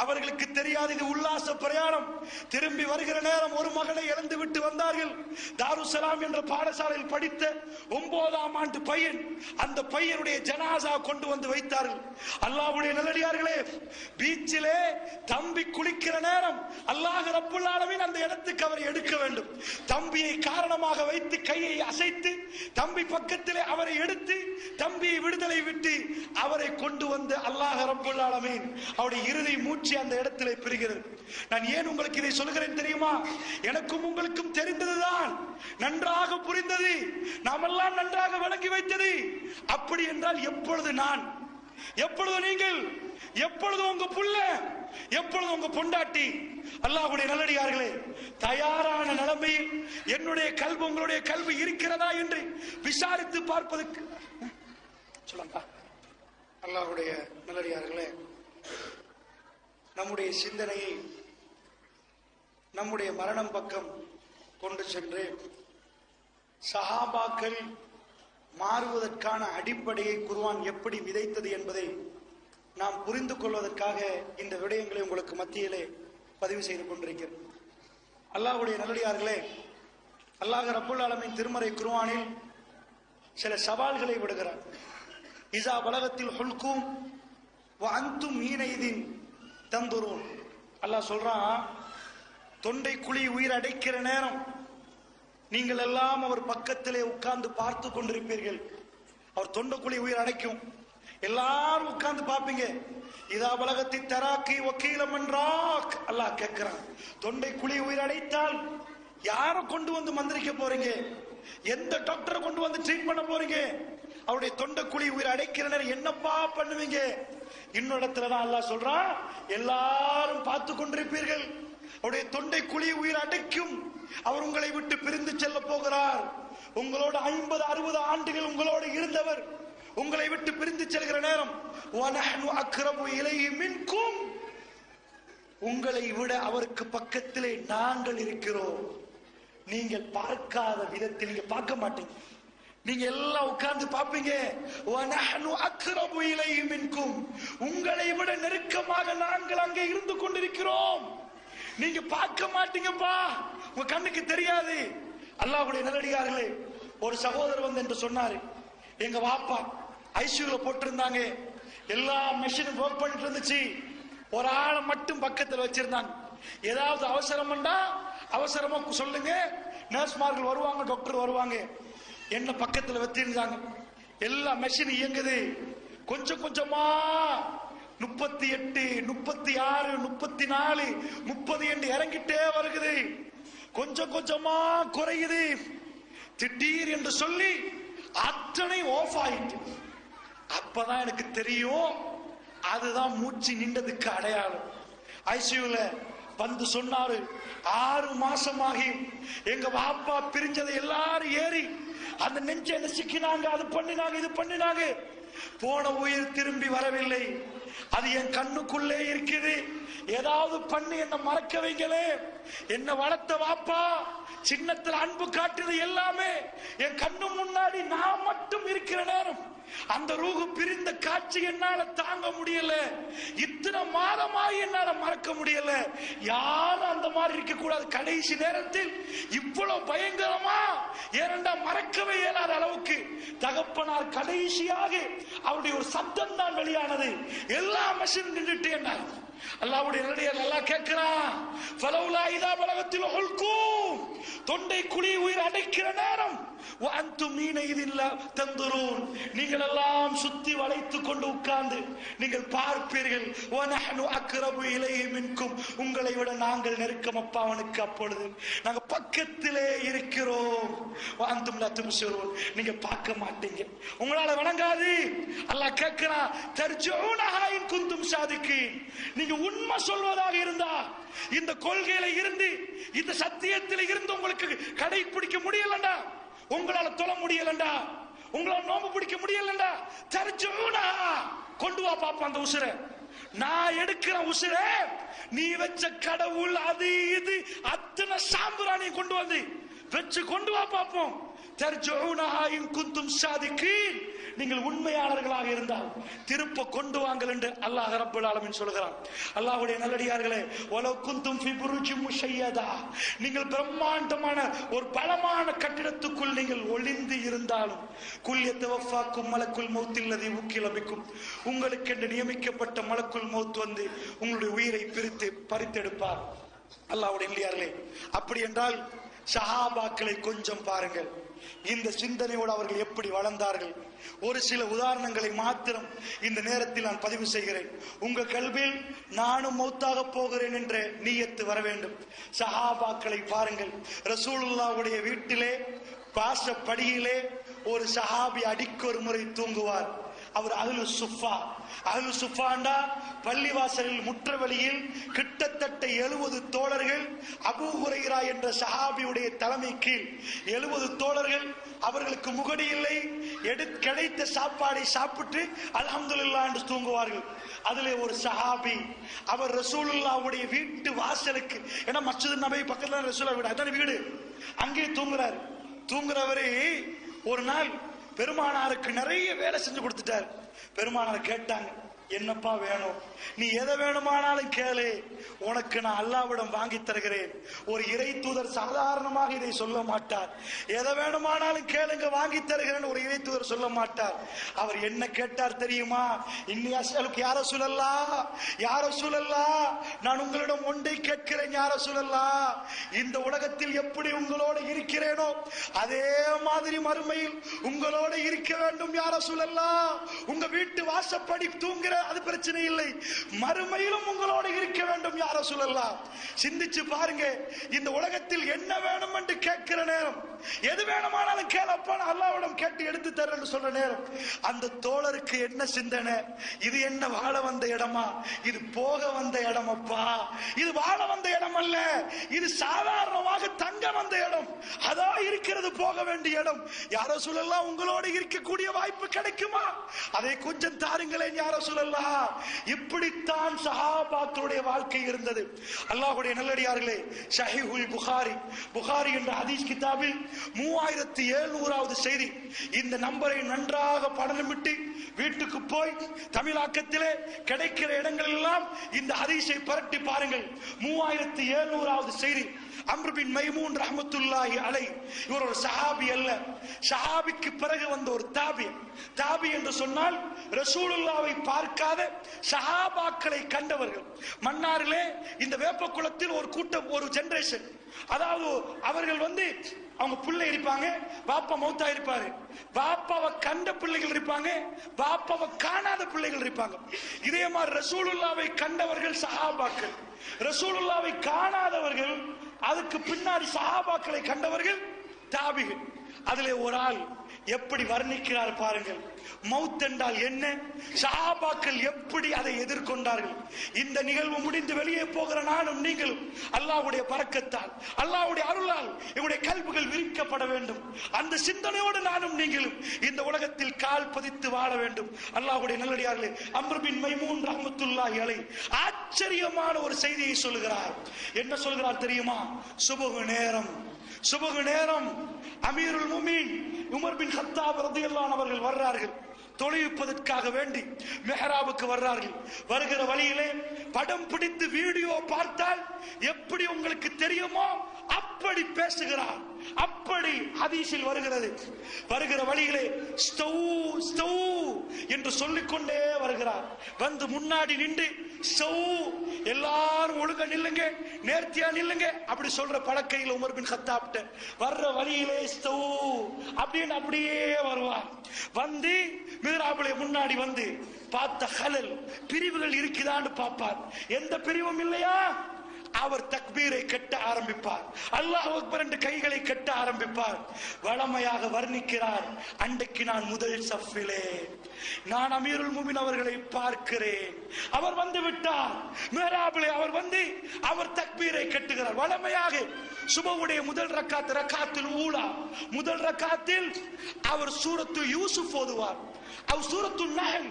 அவர்களுக்கு தெரியாது இது உல்லாச பிரயாணம். திரும்பி வருகிற நேரம் ஒரு மகனை இழந்து விட்டு வந்தார்கள். தாருசலாம் என்ற பாடசாலையில் படித்த 9ஆம் ஆண்டு பையன், அந்த பையனுடைய ஜனாசா கொண்டு வந்து வைத்தார்கள். அல்லாஹ்வுடைய நல்லடியார்களே, பீச்சிலே தம்பி குளிக்கிற நேரம் அல்லாஹ் ரப்புல் ஆலமீன் அந்த இடத்துக்கு அவரை எடுக்க வேண்டும். தம்பியை காரணமாக வைத்து கையை அசைத்து தம்பி பக்கத்திலே அவரை எடுத்து தம்பியை விடுதலை விட்டு அவரை கொண்டு வந்து அல்லாஹ் ரப்புல் ஆலமீன் அவருடைய இறுதி மூச்சு அந்த இடத்திலே பெறுகிறது. நான் ஏன் உங்களுக்கு இதை சொல்கிறேன் தெரியுமா? எனக்கும் உங்களுக்கும் தெரிந்ததுதான், நன்றாக புரிந்தது, நாமெல்லாம் நன்றாக விளங்கி வைத்தது. அப்படி என்றால் எப்பொழுது நான், எப்பொழுது நீங்கள், எப்பொழுது உங்க புள்ள, எப்பொழுது உங்க பொண்டாட்டி, அல்லாஹ்வுடைய நல்லடியார்களே, தயாரான நிலைமையில் என்னுடைய கல்வி உங்களுடைய கல்வி இருக்கிறதா என்று விசாரித்து பார்ப்பதற்கு சொல்லுங்க. அல்லாஹ்வுடைய நல்லடியார்களே, நம்முடைய சிந்தனையை நம்முடைய மரணம் பக்கம் கொண்டு சென்று சஹாபாக்கள் மாறுவதற்கான அடிப்படையை குர்ஆன் எப்படி விதைத்தது என்பதை நாம் புரிந்து கொள்வதற்காக இந்த விடயங்களை உங்களுக்கு மத்தியிலே பதிவு செய்து கொண்டிருக்கிறேன். அல்லாஹ்வுடைய நல்லடியார்களே, அல்லாஹ் ரப்புல் ஆலமீன் திருமறை குர்ஆனில் சில சவால்களை விடுகிறார். இஸா பலகத்தில் ஹுல்கும் வ அன்தும் ஹீனைதின் தந்துரூன். அல்லாஹ் சொல்றான், தொண்டை குழி உயிர் அடைக்கிற நேரம் நீங்கள் எல்லாம் அவர் பக்கத்திலே உட்கார்ந்து பார்த்து கொண்டிருப்பீர்கள். அவர் தொண்டை குழி உயிர் அடைக்கும், எல்லாரும் உட்கார்ந்து பார்ப்பீங்க. இதா பலகத்தி தராக்கி வக்கீலம் என்றாக். அல்லாஹ் கேட்கிறான், தொண்டை குழி உயிர் அடைத்தால் யாரை கொண்டு வந்து மந்திரிக்க போறீங்க? எந்த டாக்டரை கொண்டு வந்து ட்ரீட் பண்ண போறீங்க? அவருடைய தொண்டை குழி உயிர் அடைக்கிற நேரம் என்னப்பா பண்ணுவீங்க? இன்னொரு இடத்துலதான் அல்லாஹ் சொல்றான், எல்லாரும் பார்த்து கொண்டிருப்பீர்கள், அவருடைய தொண்டை குழி உயிர் அடைக்கும், அவர் உங்களை விட்டு பிரிந்து செல்ல போகிறார். உங்களோட 50-60 ஆண்டுகள் உங்களோடு இருந்தவர் உங்களை விட்டு பிரிந்து செல்கிற நேரம் வனஹ்னு அக்ரபு இலைஹி மின்கும், உங்களை விட அவருக்கு பக்கத்திலே நாங்கள் இருக்கிறோம். நீங்கள் பார்க்காத விதத்தில் நீங்க பார்க்க மாட்டீங்க, நீங்க எல்லாம் உட்கார்ந்து பார்ப்பீங்க. வனஹ்னு அக்ரபு இலைஹி மின்கும், உங்களை விட நெருக்கமாக நாங்கள் அங்கே இருந்து கொண்டிருக்கிறோம். நீங்க பார்க்க மாட்டீங்கப்பா, உங்க கண்ணுக்கு தெரியாது. அல்லாஹ்வுடைய நல்லடியார்களே, ஒரு சகோதரர் வந்து என்று சொன்னாரு, எங்க வாப்பா ஐசியூல போட்டிருந்தாங்க, எல்லா மெஷினும் ஒர்க் பண்ணிட்டு இருந்துச்சு. ஒரு ஆளை மட்டும் பக்கத்தில் வச்சிருந்தாங்க. ஏதாவது அவசரமா சொல்லுங்க, நர்ஸ்மார்கள் வருவாங்க, டாக்டர் வருவாங்க. என்ன பக்கத்தில் வச்சிருந்தாங்க. எல்லா மெஷின் இயங்குது. கொஞ்சம் கொஞ்சமா 38, 36, 34, 30 என்று இறங்கிட்டே வருகிறது. கொஞ்சம் கொஞ்சமா குறையுது. திடீர் என்று சொல்லி அத்தனை ஆஃப் ஆயிட்டு. அப்பதான் எனக்கு தெரியும், அதுதான் மூச்சு நின்றதுக்கு அடையாளம். ஐசியூல வந்து சொன்னாரு, 6 மாசமாகி எங்க பாப்பா பிரிஞ்சதை எல்லாரும் ஏறி அந்த நெஞ்சை நசுக்கினாங்க, அது பண்ணினாங்க, இது பண்ணினாங்க. போன உயிர் திரும்பி வரவில்லை. அது என் கண்ணுக்குள்ளே இருக்குது. ஏதாவது பண்ணி என்ன மறக்க வைங்களே. என்ன வளர்த்த வாப்பா சின்னத்தில் அன்பு காட்டுறது எல்லாமே என் கண்ணு முன்னாடி நான் மட்டும் இருக்கிற நேரம் அந்த ரூஹு பிரிந்த காட்சி என்னால தாங்க முடியல. இத்தனை மாதமாய் என்னால மறக்க முடியல. யாரும் அந்த மாதிரி இருக்க கூடாது. கடைசி நேரத்தில் இவ்வளவு பயங்கரமா ஏனென்றா மறக்கவே இயலாத அளவுக்கு தகப்பனார் கடைசியாக அவருடைய ஒரு சத்தம் தான் வெளியானது. எல்லா மெஷின் நின்றுட்டு என்ன அல்லாஹ்வுடைய நல்லடியார் அல்லாஹ் கேட்கிறான், ஃபலௌலா இதா பலகத்தில் ஹுல்கும், தொண்டை குழி உயிர் அடைக்கிற நேரம் வஅன்தும் மீனைதில் தந்துரூன், நீங்கள் எல்லாம் சுத்தி வளைத்துக் கொண்டு உட்கார்ந்து நீங்கள் பார்ப்பீர்கள். வநஹ்னு அக்ரபு இலைஹி மின்கும், உங்களை விட நாங்கள் நெருக்கம் அப்பா அவனுக்கு. அப்பொழுது நாங்க பக்கத்திலே இருக்கிறோம். வஅன்தும் லா துப்சிரூன், நீங்க பார்க்க மாட்டீங்க, உங்களால வணங்காது. அல்லாஹ் கேட்கிறான், தர்ஜூனஹா இன் குந்தும் சாதிகீன், நீங்க உண்மை சொல்வதாக இருந்தா இந்த கொள்கையில இருந்து இந்த சத்தியத்தில் இருந்து உங்களுக்கு கடைபிடிக்க முடியலண்டா, உங்களால தொழ முடியலண்டா, உங்களால நோம்பு பிடிக்க முடியலண்டா, தர்ஜூனா கொண்டு வா பாப்பா அந்த உசுரை. நான் எடுக்கிற உசுரை நீ வச்ச கடவுள் அது இது அத்தனை சாம்பிராணி கொண்டு வந்து வச்சு கொண்டு வா பாப்போம். தர்ஜூனஹா இன் குந்தும் சாதிகீன், நீங்கள் உண்மையாளர்களாக இருந்தால் திருப்ப கொண்டு வாங்கள் என்று அல்லாஹ் ரப்பல் ஆலமீன் சொல்கிறான். அல்லாஹ்வுடைய நல்லடியார்களே, வலவ் குந்தும் ஃபீ புருஜின் முஷய்யதா, நீங்கள் பிரம்மாண்டமான ஒரு பலமான கட்டிடத்துக்குள் நீங்கள் ஒளிந்து இருந்தாலும், குல் யதவஃபாக்கும் மலக்குல் மௌத்தில் லதி உக்கில பிக்கும், உங்களுக்கு என்று நியமிக்கப்பட்ட மலக்குல் மௌத் வந்து உங்களுடைய உயிரை பிரித்து பறித்தெடுப்பார். அல்லாஹ்வுடைய நல்லடியார்களே, அப்படி என்றால் சஹாபாக்களை கொஞ்சம் பாருங்கள். இந்த சிந்தனையோடு அவர்கள் எப்படி வளர்ந்தார்கள். ஒரு சில உதாரணங்களை மாத்திரம் இந்த நேரத்தில் நான் பதிவு செய்கிறேன். உங்க கல்வியில் நானும் மௌத்தாக போகிறேன் என்ற நியத்து வர வேண்டும். சஹாபாக்களை பாருங்கள். ரசூலுல்லாஹ்வுடைய வீட்டிலே வாசப்படியிலே ஒரு சஹாபி அடிக்கு ஒரு முறை தூங்குவார். அவர் அஹ்லு சுஃபா. அஹ்லு சுஃபாண்டா பள்ளிவாசலில் முற்றவெளியில் கிட்டத்தட்ட 70 தோழர்கள் அபூ ஹுரைரா என்ற சஹாபியுடைய தலைமை கீழ் 70 தோழர்கள். அவர்களுக்கு முகடி இல்லை. கிடைத்த சாப்பாடை சாப்பிட்டு அல்ஹம்துலில்லாஹ் என்று தூங்குவார்கள். அதிலே ஒரு சஹாபி, அவர் ரசூலுல்லாஹ்வுடைய வீட்டு வாசலுக்கு, ஏன்னா மஸ்ஜித் நபவி பக்கத்துல ரசூலுல்லாஹ் வீடு, அதான வீடு, அங்கே தூங்குறாரு. தூங்குறவரு ஒரு நாள் பெருமானாருக்கு நிறைய வேலை செஞ்சு கொடுத்துட்டார். பெருமானார் கேட்டாங்க, என்னப்பா வேணும்? நீ எதை வேணுமானாலும் கேளு, உனக்கு நான் அல்லாஹ்விடம் வாங்கி தருகிறேன். ஒரு இறை தூதர் சாதாரணமாக இதை சொல்ல மாட்டார். எதை வேணுமானாலும் கேளுங்க, வாங்கி தருகிறேன் ஒரு இறை தூதர் சொல்ல மாட்டார். அவர் என்ன கேட்டார் தெரியுமா? இன்னி அஸ்அலுக்கு யா ரசூலல்லாஹ், யா ரசூலல்லாஹ், நான் உங்களிடம் ஒன்றை கேட்கிறேன் யா ரசூலல்லாஹ், இந்த உலகத்தில் எப்படி உங்களோடு இருக்கிறேனோ அதே மாதிரி மறுமையில் உங்களோடு இருக்க வேண்டும் யா ரசூலல்லாஹ். உங்க வீட்டு வாசப்படி தூங்குற அது பிரச்சனை இல்லை, மறுமையிலும் உங்களோடு இருக்க வேண்டும் யா ரசூலல்லாஹ். சிந்திச்சு பாருங்க, இந்த உலகத்தில் என்ன வேணும் என்று கேட்கிற நேரம், எது வேணுமானாலும் கேளப்பா அல்லாஹ்விடம் கேட்டு எடுத்து தரேன்னு சொல்ற நேரம், அந்த தோழருக்கு என்ன சிந்தனை? இது என்ன வாழ வந்த இடமா? இது போக வந்த இடமப்பா. இது வாழ வந்த இடம் அல்ல, இது சாதாரணமாக தங்க வந்த இடம். அதான் இருக்கிறது போக வேண்டிய இடம். யா ரசூலல்லாஹ், உங்களோடு இருக்கக்கூடிய வாய்ப்பு கிடைக்குமா? அதை கொஞ்சம் தாருங்களேன் யா ரசூலல்லாஹ். இப்படித்தான் சஹாபாக்களுடைய வாழ்க்கை இருந்தது. அல்லாஹ்வுடைய நல்லடியார்களே, ஸஹீஹுல் புகாரி, புகாரி என்ற ஹதீஸ் கிதாபில் 3700வது செய்தி. இந்த நம்பரை நன்றாக படலமிட்டு வீட்டுக்கு போய் தமிழாக்கத்திலே கிடைக்கிற இடங்கள் எல்லாம் இந்த ஹதீஸை பரட்டி பாருங்கள். 3700வது செய்தி. அம்ர் பின் மைமூன் ரஹ்மத்துல்லாஹி அலை. இவர் ஒரு சஹாபி அல்ல, சஹாபிக்கு பிறகு வந்த ஒரு தாபி. தாபி என்று சொன்னால் ரசூலுல்லாவை பார்க்காத சஹாபாக்களை கண்டவர்கள். மன்னாரிலே இந்த வேப்பக்குளத்தில் ஒரு கூட்டம், ஒரு ஜெனரேஷன், அதாவது அவர்கள் அவங்க பிள்ளை இருப்பாங்க, பாப்பா மௌத்தா இருப்பாரு, பாப்பாவை கண்ட பிள்ளைகள் இருப்பாங்க, பாப்பாவை காணாத பிள்ளைகள் இருப்பாங்க. இதே மாதிரி ரசூலுல்லாவை கண்டவர்கள் சஹாபாக்கள், ரசூலுல்லாவை காணாதவர்கள், அதுக்கு பின்னாடி சஹாபாக்களை கண்டவர்கள் தாபிகள். அதிலே ஒரு ஆள் எப்படி வர்ணிக்கிறார் பாருங்கள். மவுத் என்றால் என்ன, சஹாபாக்கள் எப்படி அதை எதிர்கொண்டார்கள். இந்த நிகழ்வு முடிந்து வெளியே போகிற நானும் நீங்களும் அல்லாஹ்வுடைய பரக்கத்தால், அல்லாஹ்வுடைய அருளால் எங்களுடைய கல்விகள் விரிக்கப்பட வேண்டும். அந்த சிந்தனையோடு நானும் நீங்களும் இந்த உலகத்தில் கால் பதித்து வாழ வேண்டும். அல்லாஹ்வுடைய நல்லடியார்களே, அம்ர் பின் மைமூன் ரஹ்மத்துல்லாஹி அலைஹி ஆச்சரியமான ஒரு செய்தியை சொல்கிறார். என்ன சொல்கிறார் தெரியுமா? சுபஹ் நேரம் அமீருல் முஃமினீன் உமர் பின் கத்தாப் ரலியல்லாஹு அன்ஹு அவர்கள் வர்றார்கள். தொழுவிப்பதற்காக வேண்டி மெஹராபுக்கு வர்றார்கள். வருகிற வழியிலே படம் பிடித்து வீடியோ பார்த்தால் எப்படி உங்களுக்கு தெரியுமோ அப்படி பேசுகிறார். அப்படி ஹதீஸில் வருகிறது. வருகிற வழியிலே ஸ்டவ் என்று சொல்லிக்கொண்டே வருகிறார். வந்து முன்னாடி நின்று எல்லாரும் ஒழுங்கா நில்லுங்க, நேர்த்தியா நில்லுங்க அப்படி சொல்ற பழக்கையில் உமர் பின் கத்தாப்ட வர்ற வழியிலே அப்படின்னு அப்படியே வருவார். வந்து மிஹ்ராபிலே முன்னாடி வந்து பார்த்த ஹலல் பிரிவுகள் இருக்குதான்னு பார்ப்பார். எந்த பிரிவும் இல்லையா, அவர் தக்பீரை கட்ட ஆரம்பிப்பார். அல்லாஹ் அக்பர் என்று கைகளை கட்ட ஆரம்பிப்பார். வளமையாக வர்ணிக்கிறார். அன்றைக்கு நான் முதல் சஃபிலே நான் அமீருல் முஃமினீன் அவர்களை பார்க்கிறேன். அவர் வந்து விட்டார். மிஹ்ராபிலே அவர் தக்பீரை கட்டுகிறார். வளமையாக சுபஹுடைய முதல் ரக்காத்தில் ஊலா, முதல் ரக்காத்தில் அவர் சூரத்து யூசுப் ஓதுவார். அவர் சூரத்து நஹல்,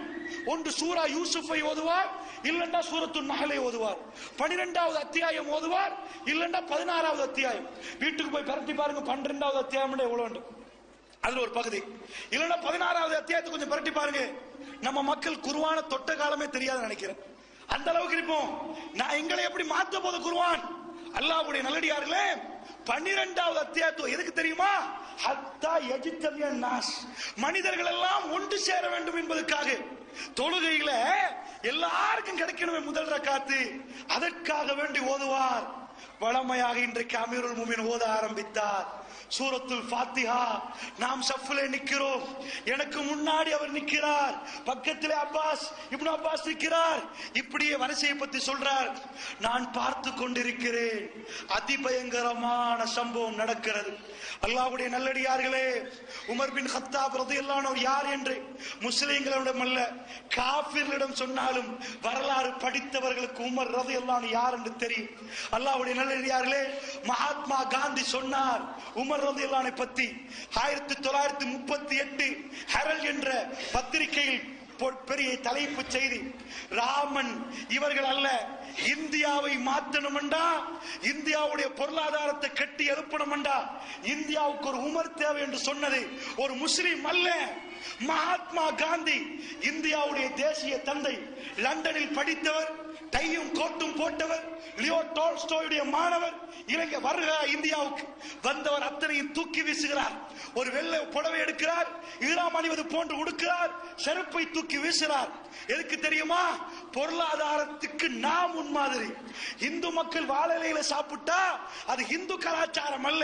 ஒன்று சூரா யூசுஃபை ஓதுவார், இல்லன்னா சூரத்து நஹலை ஓதுவார். 12வது அத்தியாயம் ஓதுவார், இல்லன்னா 16வது அத்தியாயம். வீட்டுக்கு போய் பரட்டி பாருங்க, 12வது அத்தியாயம் எவ்வளவு, அதுல ஒரு பகுதி. இல்லன்னா 16வது அத்தியாயத்தை கொஞ்சம் பரட்டி பாருங்க. நம்ம மக்கள் குர்ஆனை தொட்ட காலமே தெரியாது நினைக்கிறேன், அந்த அளவுக்கு இருப்போம். நான் எங்களை எப்படி மாத்த போது குர்ஆன். அல்லாஹ்வுடைய நல்லடியார்களே, 12வது அத்தியாயத்தை எதுக்கு தெரியுமா? ஹத்தா யஜ்தமியன் நாஸ், மனிதர்கள் எல்லாம் ஒன்று சேர வேண்டும் என்பதற்காக. தொழுகையில எல்லாருக்கும் கிடைக்கணுமே முதல் ரக்காத்து, அதற்காக வேண்டி ஓதுவார். வளமையாக இன்றைக்கு அமீருல் முஃமினீன் ஓத ஆரம்பித்தார். சூரத்துல் ஃபாத்திஹா. நாம் சஃப்லே நிக்கிறோம், எனக்கு முன்னாடி அவர் நிக்கிறார், பக்கத்திலே இப்னு அப்பாஸ் நிக்கிறார். இப்படியே வரிசையை பத்தி சொல்றார். நான் பார்த்து கொண்டிருக்கிறேன். அதிபயங்கரமான சம்பவம் நடக்கிறது. அல்லாஹ்வுடைய நல்லடியார்களே, உமர் பின் கத்தாப் ரலியல்லாஹு அன்ஹு யார் என்று முஸ்லிம்களிடம் அல்ல காஃபிர்களிடம் சொன்னாலும் வரலாறு படித்தவர்களுக்கு உமர் ரலியல்லாஹு அன்ஹு யார் என்று தெரியும். அல்லாஹ்வுடைய நல்லடியார்களே, மகாத்மா காந்தி சொன்னார் உமர் ரலியல்லாஹு அன்ஹு பத்தி. 1938 ஹெரல்ட் என்ற பத்திரிகையில் பெரிய தலைப்பு செய்தி. ராமன் இவர்கள் அல்ல, இந்தியாவை மாற்றணும்டா, இந்தியாவுடைய பொருளாதாரத்தை கட்டி எழுப்பணும்டா, இந்தியாவுக்கு ஒரு உமர் தேவை என்று சொன்னது ஒரு முஸ்லிம் அல்ல, மகாத்மா காந்தி. இந்தியாவுடைய தேசிய தந்தை, லண்டனில் படித்தவர், டையும் கோட்டும் போட்டவர், லியோ டால்ஸ்டாயுடைய மாணவர். இலங்கை வருக இந்தியாவுக்கு வந்தவர் அத்தனையும் தூக்கி வீசுகிறார். ஒரு வெள்ளை புடவை எடுக்கிறார், ஈராம் அணிவது போன்று உடுக்கிறார், செருப்பை தூக்கி வீசுகிறார். எதுக்கு தெரியுமா? பொருளாதாரத்துக்கு நாம் முன்மாதிரி. இந்து மக்கள் வாழலையில சாப்பிட்டா அது இந்து கலாச்சாரம் அல்ல,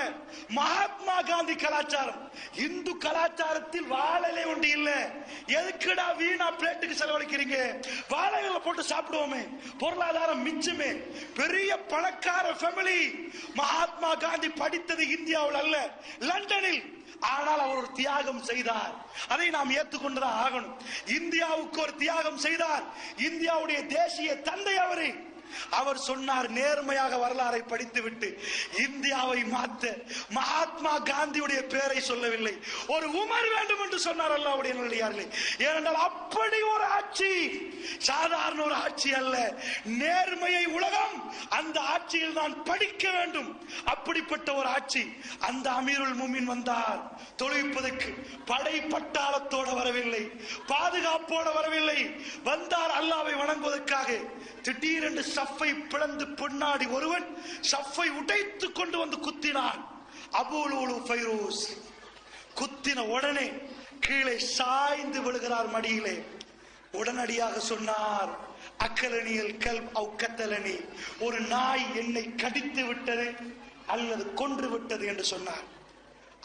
மகாத்மா காந்தி கலாச்சாரம். இந்து கலாச்சாரத்தில் வாழலை ஒன்று இல்ல. எதுக்குடா வீணா பிளேட்டுக்கு செலவழிக்கிறீங்க? வாழைகளை போட்டு சாப்பிடுவோமே, பொருளாதாரம் மிச்சமே. பெரிய பணக்கார ஃபேமிலி. மகாத்மா காந்தி படித்தது இந்தியாவில் அல்ல, லண்டனில். ஆனால் அவர் ஒரு தியாகம் செய்தார், அதை நாம் ஏற்றுக்கொண்டுதான் ஆகணும். இந்தியாவுக்கு ஒரு தியாகம் செய்தார். இந்தியாவுடைய தேசிய தந்தை அவரே. அவர் சொன்னார், நேர்மையாக வரலாறை படித்துவிட்டு இந்தியாவை மாற்ற மகாத்மா காந்தியுடைய பெயரை சொல்லவில்லை, ஒரு உமர் வேண்டும் என்று சொன்னார். அல்லாஹ்வுடைய நல்லடியார்களே, ஏனென்றால் அப்படி ஒரு ஆட்சி சாதாரண ஒரு ஆட்சி அல்ல. நேர்மையை உலகம் அந்த ஆட்சியில் நான் படிக்க வேண்டும். அப்படிப்பட்ட ஒரு ஆட்சி. அந்த அமீருல் முஃமினீன் வந்தார் தொழுவிப்பதற்கு. படை பட்டாளத்தோடு வரவில்லை, பாதுகாப்போடு வரவில்லை. வந்தார் அல்லாஹ்வை வணங்குவதற்காக. திடீரென்று சஃப்பை பிளந்து பின்னாடி ஒருவன் சஃப்பை உடைத்துக் கொண்டு வந்து குத்தினான். அபூலுலு ஃபைரூஸ் குத்தின உடனே கீழே சாய்ந்து விழுகிறார் மடியிலே. உடனடியாக சொன்னார், அக்கலனியல் கல்ப் அவு கத்தலனி, ஒரு நாய் என்னை கடித்து விட்டது அல்லது கொன்று விட்டது என்று சொன்னார்.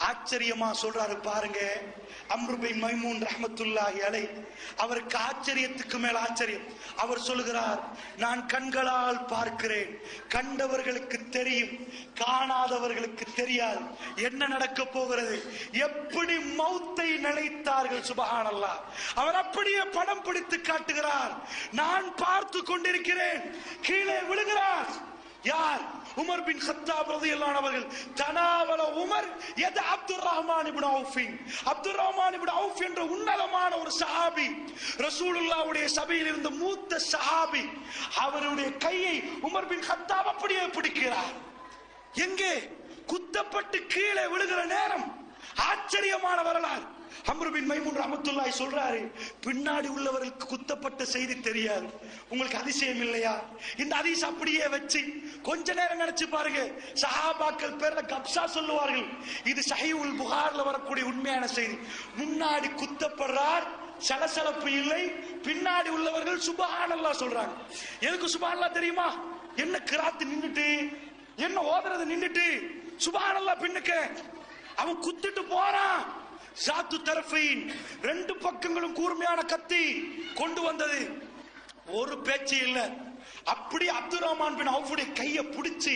ஆச்சரியமா சொல்றாரு பாருங்க. அம்ரு பின் மைமூன் ரஹ்மத்துல்லாஹி அலைஹ், அவருக்கு ஆச்சரியத்துக்கு மேல் ஆச்சரியம். அவர் சொல்லுகிறார், நான் கண்களால் பார்க்கிறேன், கண்டவர்களுக்கு தெரியும், காணாதவர்களுக்கு தெரியாது என்ன நடக்க போகிறது. எப்படி மௌத்தை நினைத்தார்கள். சுபஹானல்லாஹ். அவர் அப்படியே படம் பிடித்து காட்டுகிறார். நான் பார்த்து கொண்டிருக்கிறேன், கீழே விழுகிறார். யார்? உமர் பின் கத்தாப் ரலியல்லாஹு அன்ஹு அவர்கள். தனாவல உமர் யத அப்துர் ரஹ்மான் இப்னு அவுஃப். அப்துர் ரஹ்மான் இப்னு அவுஃப் என்ற உன்னதமான ஒரு சஹாபி, ரசூலுல்லாஹ்வுடைய சபையில் இருந்த மூத்த சஹாபி, அவருடைய கையை உமர் பின் கத்தாப் அப்படியே பிடிக்கிறார். எங்கே? குத்தப்பட்டு கீழே விழுகிற நேரம். ஆச்சரியமான வரலாறு. அம்ரு பின் மைமூன் ரஹ்மத்துல்லாஹி சொல்றாரு, பின்னாடி உள்ளவர்களுக்கு குத்தப்பட்ட செய்தி தெரியாது. உங்களுக்கு அதிசயம் இல்லையா? இந்த ஹதீஸ் அப்படியே வச்சு கொஞ்ச நேரம் நினைச்சு பாருங்க. சஹாபாக்கள் பேர்ல கப்சா சொல்லுவார்கள். இது சஹீஹுல் புகார்ல வரக்கூடிய உண்மையான செய்தி. முன்னாடி குத்தப்படுறார், சலசலப்பு இல்லை, பின்னாடி உள்ளவர்கள் சுப்ஹானல்லாஹ் சொல்றாங்க. எதுக்கு சுப்ஹானல்லாஹ் தெரியுமா? என்ன கிராத்து நின்னுட்டு, என்ன ஓதுறது நின்னுட்டு, சுப்ஹானல்லாஹ் பின்னுக்கு. அவன் குத்திட்டு போறான். சாத்து தரஃபைன், ரெண்டு பக்கங்களும் கூர்மையான கத்தி கொண்டு வந்தது. ஒரு பேச்சு இல்ல. அப்படி அப்துர் ரஹ்மான் பின் அவுஃபுடைய கையை பிடிச்சி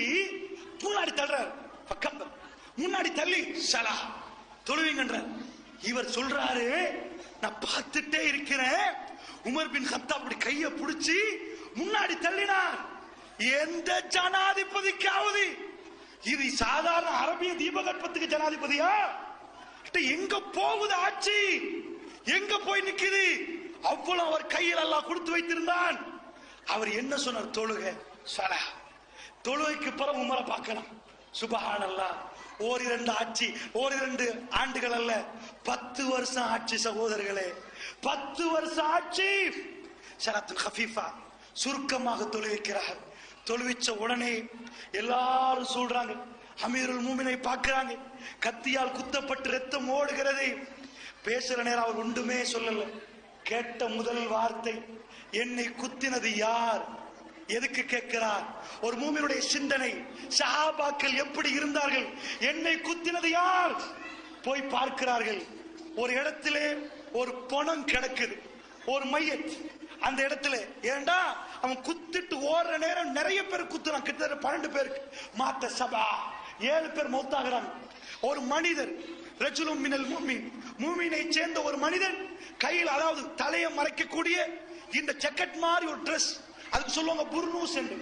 முன்னாடி தள்ளுறார். பக்கம் முன்னாடி தள்ளி சலா தொழுவீங்கன்றார். இவர் சொல்றாரு, நான் பார்த்துட்டே இருக்கிறேன். உமர் பின் கத்தாப் அப்படி கையை பிடிச்சி முன்னாடி தள்ளினார். எந்த ஜனாதிபதிக்காவது இது சாதாரண அரபிய தீபகற்பத்துக்கு ஜனாதிபதியா? எங்க போகுது ஆட்சி? எங்க போய் நிக்குது? அவ்வளவு அவர் கையில் அல்லாஹ் கொடுத்து வைத்திருந்தான். அவர் என்ன சொன்னார்? தொழுக சலா. தொழுகைக்கு பிறகு உமரை பார்க்கலாம். சுப்ஹானல்லாஹ். ஓரிரண்டு ஆட்சி, ஓரிரண்டு ஆண்டுகள் அல்ல, 10 வருஷம் ஆட்சி சகோதரர்களே, 10 வருஷம் ஆட்சி. ஸலாத்துல் கஃபீஃபா, சுருக்கமாக தொழுவிக்கிறார். தொழுவிச்ச உடனே எல்லாரும் சொல்றாங்க, அமீருல் மூமினை பார்க்கிறாங்க, கத்தியால் குத்தப்பட்டு ரத்தம் ஓடுகிறது. பேசுற நேரம் அவர் ஒன்றுமே சொல்லல. கேட்ட முதல் வார்த்தை, என்னை குத்தினது யார்? எதுக்கு கேட்கிறார்? ஒரு மூமினுடைய சிந்தனை. சஹாபாக்கள் எப்படி இருந்தார்கள்? என்னை குத்தினது யார்? போய் பார்க்கிறார்கள். ஒரு இடத்திலே ஒரு பொணம் கிடக்குது, ஒரு மையத் அந்த இடத்துல. ஏண்டா அவன் குத்திட்டு ஓடுற நேரம் நிறைய பேர் குத்துறான். கிட்டத்தட்ட 12 பேருக்கு மாத்த சபா, 7 பேர் மௌத்தாகிறாங்க. ஒரு மனிதர், ரஜுலும் மினல் முஃமின், மூமினை சேர்ந்த ஒரு மனிதன் கையில், அதாவது தலையை மறைக்கக்கூடிய இந்த ஜக்கெட் மாதிரி ஒரு ட்ரெஸ், அதுக்கு சொல்லுவாங்க புர்னூஸ் என்று.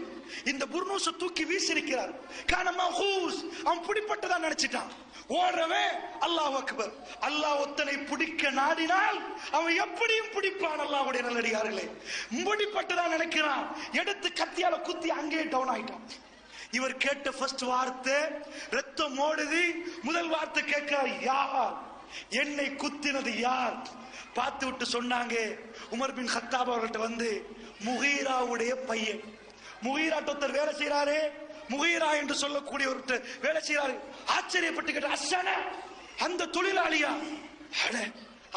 இந்த புர்னூஸை தூக்கி வீசிருக்கிறார். கானமஹூஸ், அவன் பிடிப்பட்டதான் நினைச்சிட்டான். ஓடுறவன் அல்லாஹ் அக்பர். அல்லாஹ் ஒத்தனை பிடிக்க நாடினால் அவன் எப்படியும் பிடிப்பான். அல்லாஹ்வுடைய நல்லடியார்களே, பிடிப்பட்டதான் நினைக்கிறான். எடுத்து கத்தியால குத்தி அங்கே டவுன் ஆயிட்டான். இவர் கேட்ட ஃபர்ஸ்ட் வார்த்தை, ரத்தம் ஓடுது. முதல் வார்த்தை கேட்கிறார், யார்? என்னை குத்தினது யார்? பார்த்து விட்டு சொன்னாங்க, உமர் பின் கத்தாப் அவர்கள்ட்ட வந்து, முகீராவுடைய பையன். முகீரா ஒருத்தர் வேலை செய்யறாரு, முகீரா என்று சொல்லக்கூடிய ஒருத்தர் வேலை செய்யறாரு. ஆச்சரியப்பட்டு கேட்ட, அஸ்ஸன, அந்த தொழிலாளியா?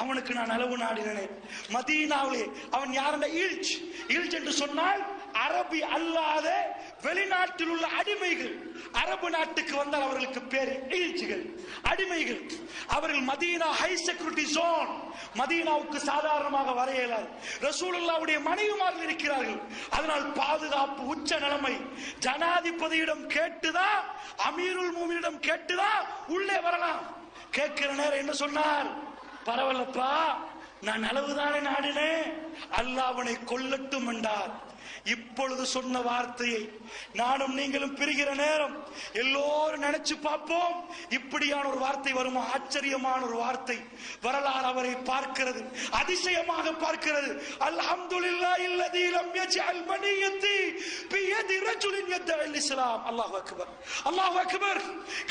அவனுக்கு நான் அளவு நாடினேன். மதீனாவிலே அவன் யாருன்னா இல்ஜ். இல்ஜ் என்று சொன்னால் அரபி அல்லாத வெளிநாட்டில் உள்ள அடிமைகள். அரபு நாட்டுக்கு வந்தால் அவர்களுக்கு பேர் இல்ஜ்கள், அடிமைகள். அவர்கள் மதீனா ஹை செக்யூரிட்டி ஜோன். மதீனாவுக்கு சாதாரணமாக வர இயலாது. ரசூலுல்லாஹ்வுடைய மனைவிமார்கள் இருக்கிறார்கள். அதனால் பாதுகாப்பு உச்ச நிலைமை. ஜனாதிபதியிடம் கேட்டுதான், அமீருல் மூமினிடம் கேட்டுதான் உள்ளே வரலாம். கேட்கிற நேரம் என்ன சொன்னார்? பரவாயில்லப்பா, நான் அளவுதானே நாடினேன், அல்லாஹ் அவனை கொல்லட்டும் என்றார். இப்பொழுது சொன்ன வார்த்தையை நானும் நீங்களும் பிரிகிற நேரம் எல்லோரும் நினைச்சு பார்ப்போம், இப்படியான ஒரு வார்த்தை வருமா? ஆச்சரியமான ஒரு வார்த்தை. வரலாறு அவரை பார்க்கிறது, அதிசயமாக பார்க்கிறது. அல்ஹம்துலில்லாஹி அல்லதி லம் யஜ்அல் மனியத்தி பியதி ரஜுலின் யதஇல் இஸ்லாம். அல்லாஹு அக்பர், அல்லாஹு அக்பர்.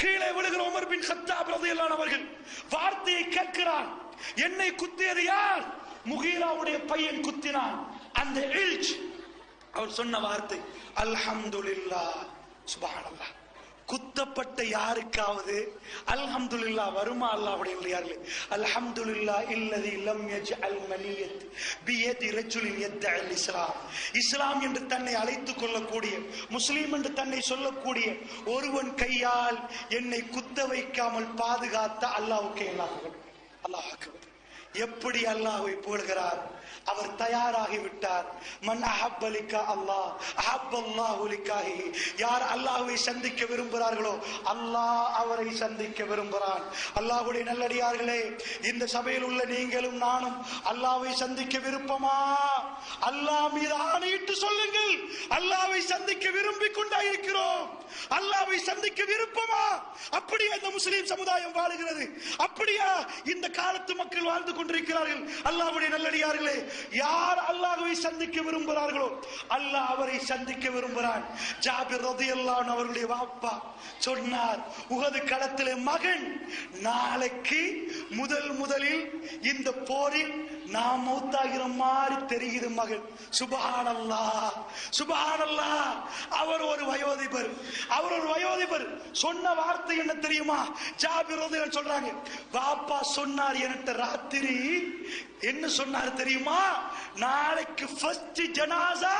கீழே விழுகிற உமர் பின் கத்தாப் ரலியல்லாஹு அன்ஹு அவர்கள் வார்த்தையை கேட்கிறார். என்னை குத்தியது யார்? முகீராவுடைய பையன் குத்தினான். அந்த இல்ஜ் அவர் சொன்ன வார்த்தை, அல்ஹம்துலில்லாஹ், சுப்ஹானல்லாஹ். குத்தப்பட்ட யாருக்காவது அல்ஹம்துலில்லாஹ் வருமா அல்லாஹ்வுடைய இல்லையார்களே? அல்ஹம்துலில்லாஹ் இல்லதி லம் யஜ்அல் மனியத் பியதி ரஜுலின் யத்அல் இஸ்லாம். இஸ்லாம் என்று தன்னை அழைத்துக் கொள்ளக்கூடிய, முஸ்லீம் என்று தன்னை சொல்லக்கூடிய ஒருவன் கையால் என்னை குத்த வைக்காமல் பாதுகாத்த அல்லாஹ்வுக்கே எல்லா புகழும். அல்லாஹ் அக்பர். எப்படி அல்லாஹ்வை புகழ்கிறார்? அவர் தயாராகிவிட்டார். மன் அஹப்ப லிகா அல்லாஹ் அஹப்பல்லாஹு லிகாஹி. யார் அல்லாஹ்வை சந்திக்க விரும்புகிறார்களோ அல்லாஹ் அவரை சந்திக்க விரும்புகிறான். அல்லாஹ்வுடைய நல்லடியார்களே, இந்த சபையில் உள்ள நீங்களும் நானும் அல்லாஹ்வை சந்திக்க விருப்பமா? அல்லாஹ் மீது ஆணையிட்டு சொல்லுங்கள், அல்லாஹ்வை சந்திக்க விரும்பிக் கொண்டா இருக்கிறோம். அல்லாஹ்வை சந்திக்க விருப்பமா? அப்படியே இந்த முஸ்லிம் சமுதாயம் வாழுகிறது? அப்படியா இந்த காலத்து மக்கள் வாழ்ந்து கொண்டிருக்கிறார்கள்? அல்லாஹ்வுடைய நல்லடியார்களே, யார் அல்லாஹ்வை சந்திக்க விரும்புகிறார்களோ அல்லாஹ் அவரை சந்திக்க விரும்புகிறான். ஜாபிர் ரலியல்லாஹு அன்ஹு அவருடைய வாப்பா சொன்னார், உஹது களத்திலே மகன், நாளைக்கு முதலில் இந்த போரில் நாம் மௌத்தாகிற மாதிரி தெரியுது மகன். சுப்ஹானல்லாஹ் சுப்ஹானல்லாஹ். அவர் ஒரு வயோதிபர் சொன்ன வார்த்தை என்ன தெரியுமா? ஜாபிர் ரலியல்லாஹு சொல்றாங்க, வாப்பா சொன்னார் என்கிட்ட ராத்திரி, என்ன சொன்னார் தெரியுமா? நாளைக்கு ஃபர்ஸ்ட் ஜனாஸா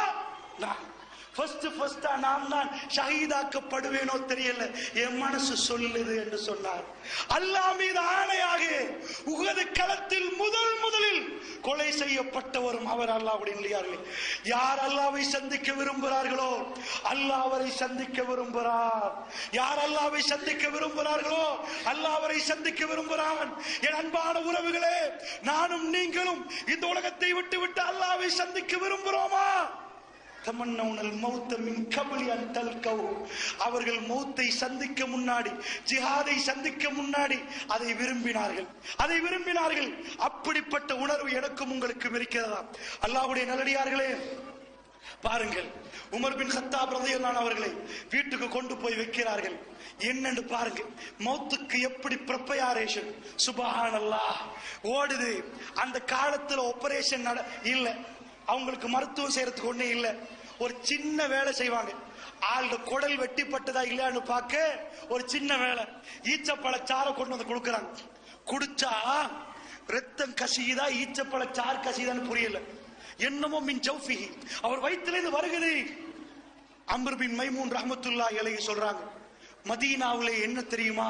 ஃபர்ஸ்ட் நான் தான் ஷஹீதாக்கப்படுவேனோ தெரியல, என் மனசு சொல்லுது என்று சொன்னார். அல்லாஹ் மீது ஆணையாக உஹது களத்தில் முதலில் கொலை செய்யப்பட்டவரும் அவர். அல்லாஹ்வுடைய இல்லையார்களே, யார் அல்லாஹ்வை சந்திக்க விரும்புகிறார்களோ அல்லாஹ் அவரை சந்திக்க விரும்புகிறார். யார் அல்லாஹ்வை சந்திக்க விரும்புகிறார்களோ அல்லாஹ் அவரை சந்திக்க விரும்புகிறான். என் அன்பான உறவுகளே, நானும் நீங்களும் இந்த உலகத்தை விட்டு அல்லாஹ்வை சந்திக்க விரும்புகிறோமா? அவர்கள் மௌத்தை சந்திக்க முன்னாடி, ஜிஹாதை சந்திக்க முன்னாடி அதை விரும்பினார்கள். அப்படிப்பட்ட உணர்வு எனக்கும் உங்களுக்கும் இருக்கிறதா? அல்லாஹ்வுடைய நல்லடியார்களே, பாருங்கள், உமர் பின் கத்தாப் ரலியல்லாஹு அன்ஹு அவர்களை வீட்டுக்கு கொண்டு போய் வைக்கிறார்கள். என்னன்னு பாருங்க, மௌத்துக்கு எப்படி ப்ரிப்பரேஷன். சுப்ஹானல்லாஹ் ஓடுது. அந்த காலத்துல ஆபரேஷன் இல்ல, அவங்களுக்கு மருத்துவம் செய்யறதுக்கு ஒண்ணே இல்ல. ஒரு சின்ன வேலை செய்வாங்க. ஆளோட குடல் வெட்டிப்பட்டதா இல்லையான்னு பார்க்க ஒரு சின்ன வேலை, ஈச்சப்பழச்சாரை கொண்டு வந்து கொடுக்கறாங்க. குடிச்சா ரத்தம் கசியுதா ஈச்சப்பழச்சாறு கசியுதான்னு புரியல. என்னமோ மின் ஜௌஃபிஹி, அவர் வயிற்றிலிருந்து வருகிறது. அம்ர் பின் மைமூன் ரஹ்மத்துல்லாஹி அலைஹி சொல்றாங்க, மதீனாவுல என்ன தெரியுமா,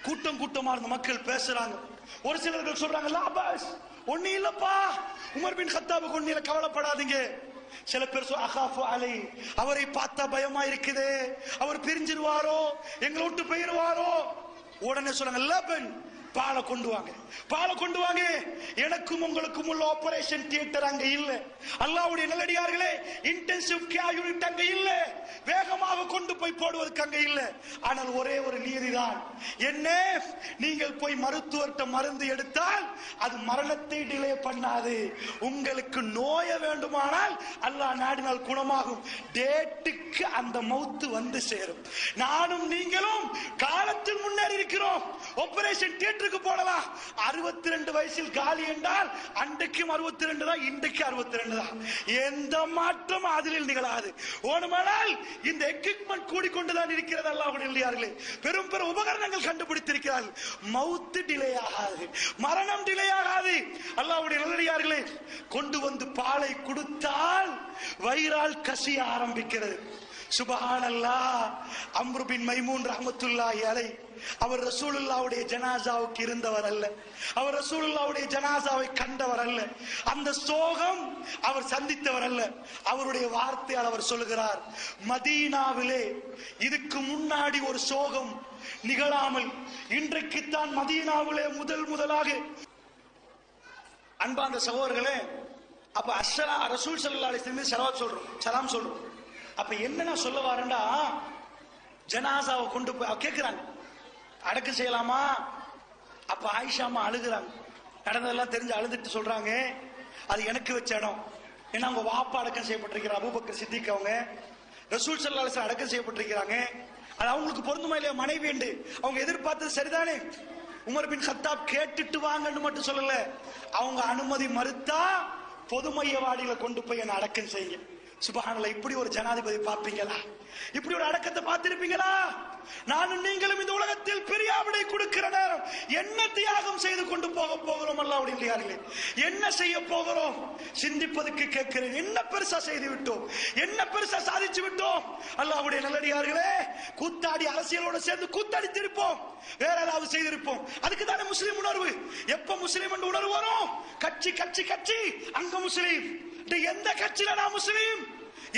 கூட்டமா இருந்த மக்கள் பேசுறாங்க. ஒரு சிலர்கள் சொல்றாங்க, லாபாஸ் ஒண்ணு இல்லப்பா, உமர் பின் கத்தாபுக்கு ஒண்ணு இல்ல, கவலைப்படாதீங்க. சில பேர் அகாஃபு அலை, அவரை பார்த்தா பயமா இருக்குது, அவர் பிரிஞ்சிருவாரோ, எங்களை விட்டு போயிருவாரோ. உடனே சொல்றாங்க, லபன் பாலை கொண்டு வாங்க. எனக்கும் உங்களுக்கும் உள்ள ஆபரேஷன் தியேட்டர் அங்க இல்ல. அல்லாஹ்வுடைய நல்லடியார்களே, இன்டென்சிவ் கேர் யூனிட் அங்க இல்ல, வேகமாக கொண்டு போய் போடுவதற்கு அங்க இல்ல. ஆனால் ஒரே ஒரு நீதிதான், என்ன, நீங்கள் போய் மருத்துவர்கிட்ட மருந்து எடுத்தால் அது மரணத்தை டிலே பண்ணாது. உங்களுக்கு நோய வேண்டுமானால் அல்லாஹ் நாடினால் குணமாகும். டேட்டுக்கு அந்த மௌத்து வந்து சேரும். நானும் நீங்களும் காலத்தில் முன்னேறி இருக்கிறோம். ஆபரேஷன் தியேட்டருக்கு போடலாம். 62 வயசில் காலி என்றால் அன்றைக்கும் 62 தான், இன்றைக்கு 62 தான். எந்த மாற்றம் அதில் நிகழாது. ஓடுமானால் இந்த எக்யூப்மென்ட் கூடிக்கொண்டுதான் இருக்கிறது. அல்லாஹ்வுடைய இல்லையார்களே, பெரும் உபகரணங்கள் கண்டுபிடித்திருக்கிறார்கள். மவுத் டிலே ஆகாது, மரணம் டிலே ஆகாது. அல்லாஹ்வுடைய நல்லடியார்களே, கொண்டு வந்து பாலை கொடுத்தால் வயிறால் கசிய ஆரம்பிக்கிறது. சுப்ஹானல்லாஹ். அம்ர் பின் மைமூன் ரஹ்மத்துல்லாஹி அலைஹி, அவர் ரசூலுல்லாஹ்வுடைய ஜனாசாவுக்கு இருந்தவர் அல்ல, அவர் ரசூலுல்லாஹ்வுடைய ஜனாசாவை கண்டவர் அல்ல, அந்த சோகம் அவர் சந்தித்தவர் அல்ல. அவருடைய வார்த்தையால் அவர் சொல்கிறார், மதீனாவிலே இதுக்கு முன்னாடி ஒரு சோகம் நிகழாமல் இன்றைக்குத்தான் மதீனாவிலே முதலாக. அன்பார்ந்த சகோதரர்களே, அப்ப ரசூல் ஸல்லல்லாஹு அலைஹி வஸல்லம் சலாம் சொல்றோம். அப்ப என்ன நான் சொல்ல வரேன்டா, ஜனாசாவை கொண்டு போய் கேட்கிறாங்க, அடக்கம் செய்யலாமா? அப்ப ஆயிஷாமா அழுகுறாங்க. நடந்ததெல்லாம் தெரிஞ்சு அழுதுட்டு சொல்றாங்க, அது எனக்கு வச்ச இடம். ஏன்னா அவங்க வாப்பா அடக்கம் செய்யப்பட்டிருக்கிறார், அபூபக்கர் சித்திக். அவங்க ரசூல் ஸல்லல்லாஹு அலைஹி வஸல்லம் அடக்கம் செய்யப்பட்டிருக்கிறாங்க. அது அவங்களுக்கு பொருந்துமா இல்லையா? மனைவி என்று அவங்க எதிர்பார்த்தது சரிதானே. உமர் பின் கத்தாப் கேட்டுட்டு வாங்கன்னு மட்டும் சொல்லல, அவங்க அனுமதி மறுத்தா பொது மையவாடியில கொண்டு போய் என்ன அடக்கம் செய்யுங்க. சுப்ஹானல்லாஹ், இப்படி ஒரு ஜனாதிபதி பார்ப்பீங்களா? இப்படி ஒரு அடக்கத்தை பார்த்திருப்பீங்களா? நானும் நீங்களும் இந்த உலகத்தில் பெரியாவிடை கொடுக்கிற நேரம் என்ன தியாகம் செய்து கொண்டு போகிறோம் அல்லாஹ்வுடைய இல்லையார்களே, என்ன செய்ய போகிறோம் சிந்திப்பதற்கு கேட்கிறேன். என்ன பெருசா செய்து விட்டோம், என்ன பெருசா சாதிச்சு விட்டோம்? அல்லாஹ்வுடைய நல்லடியார்களே, கூத்தாடி அரசியலோட சேர்ந்து கூத்தாடித்திருப்போம், வேற ஏதாவது செய்திருப்போம். அதுக்கு தானே முஸ்லிம் உணர்வு. எப்ப முஸ்லிம் என்று உணர்வு வரும்? கட்சி கட்சி கட்சி அங்க முஸ்லிம். எந்த கட்சியில நான் முஸ்லிம்,